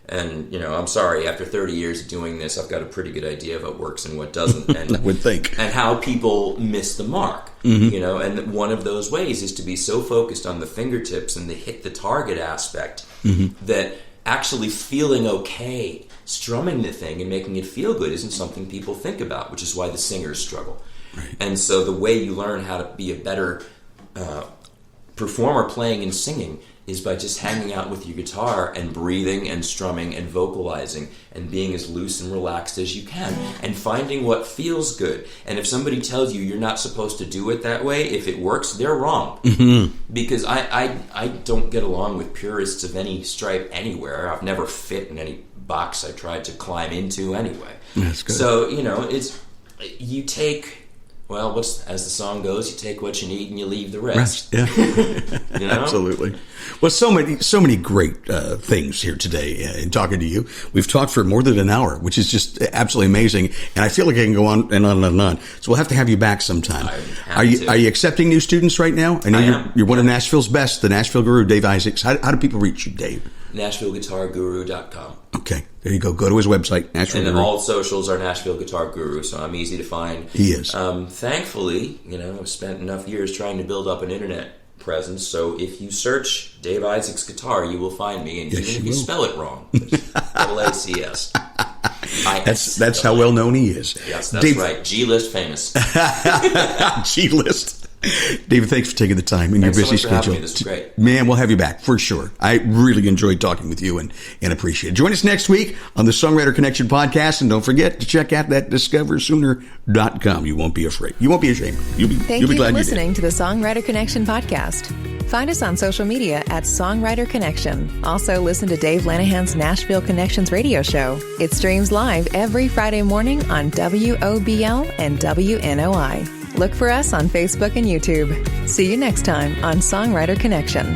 And, I'm sorry, after 30 years of doing this, I've got a pretty good idea of what works and what doesn't. And, I would think. And how people miss the mark, and one of those ways is to be so focused on the fingertips and the hit the target aspect that actually feeling okay strumming the thing and making it feel good isn't something people think about, which is why the singers struggle. Right. And so the way you learn how to be a better performer playing and singing is by just hanging out with your guitar and breathing and strumming and vocalizing and being as loose and relaxed as you can and finding what feels good. And if somebody tells you you're not supposed to do it that way, if it works, they're wrong. Because I don't get along with purists of any stripe anywhere. I've never fit in any box I tried to climb into anyway. That's good. So, you take... Well, as the song goes, you take what you need and you leave the rest. Yeah. Absolutely. Well, so many great things here today in talking to you. We've talked for more than an hour, which is just absolutely amazing. And I feel like I can go on and on and on. So we'll have to have you back sometime. Are you accepting new students right now? I know you're one of Nashville's best, the Nashville guru, Dave Isaacs. How do people reach you, Dave? NashvilleGuitarGuru.com. Okay, there you go. Go to his website, Nashville And Guru. all socials are Nashville Guitar Guru, so I'm easy to find. He is. Thankfully, I've spent enough years trying to build up an internet presence, so if you search Dave Isaacs Guitar, you will find me, and Yes, even if you you will. spell it wrong, ACS. That's how well known he is. Yes, that's Dave, right. G-list famous. G-list. David, thanks for taking the time in your busy Thanks so much for schedule. having me. This was great. Man, we'll have you back for sure. I really enjoyed talking with you and appreciate it. Join us next week on the Songwriter Connection podcast, and don't forget to check out that discoversooner.com. You won't be afraid. You won't be ashamed. You'll be Thank you glad for you listening did. to the Songwriter Connection podcast. Find us on social media at Songwriter Connection. Also, listen to Dave Lanahan's Nashville Connections radio show. It streams live every Friday morning on WOBL and WNOI. Look for us on Facebook and YouTube. See you next time on Songwriter Connection.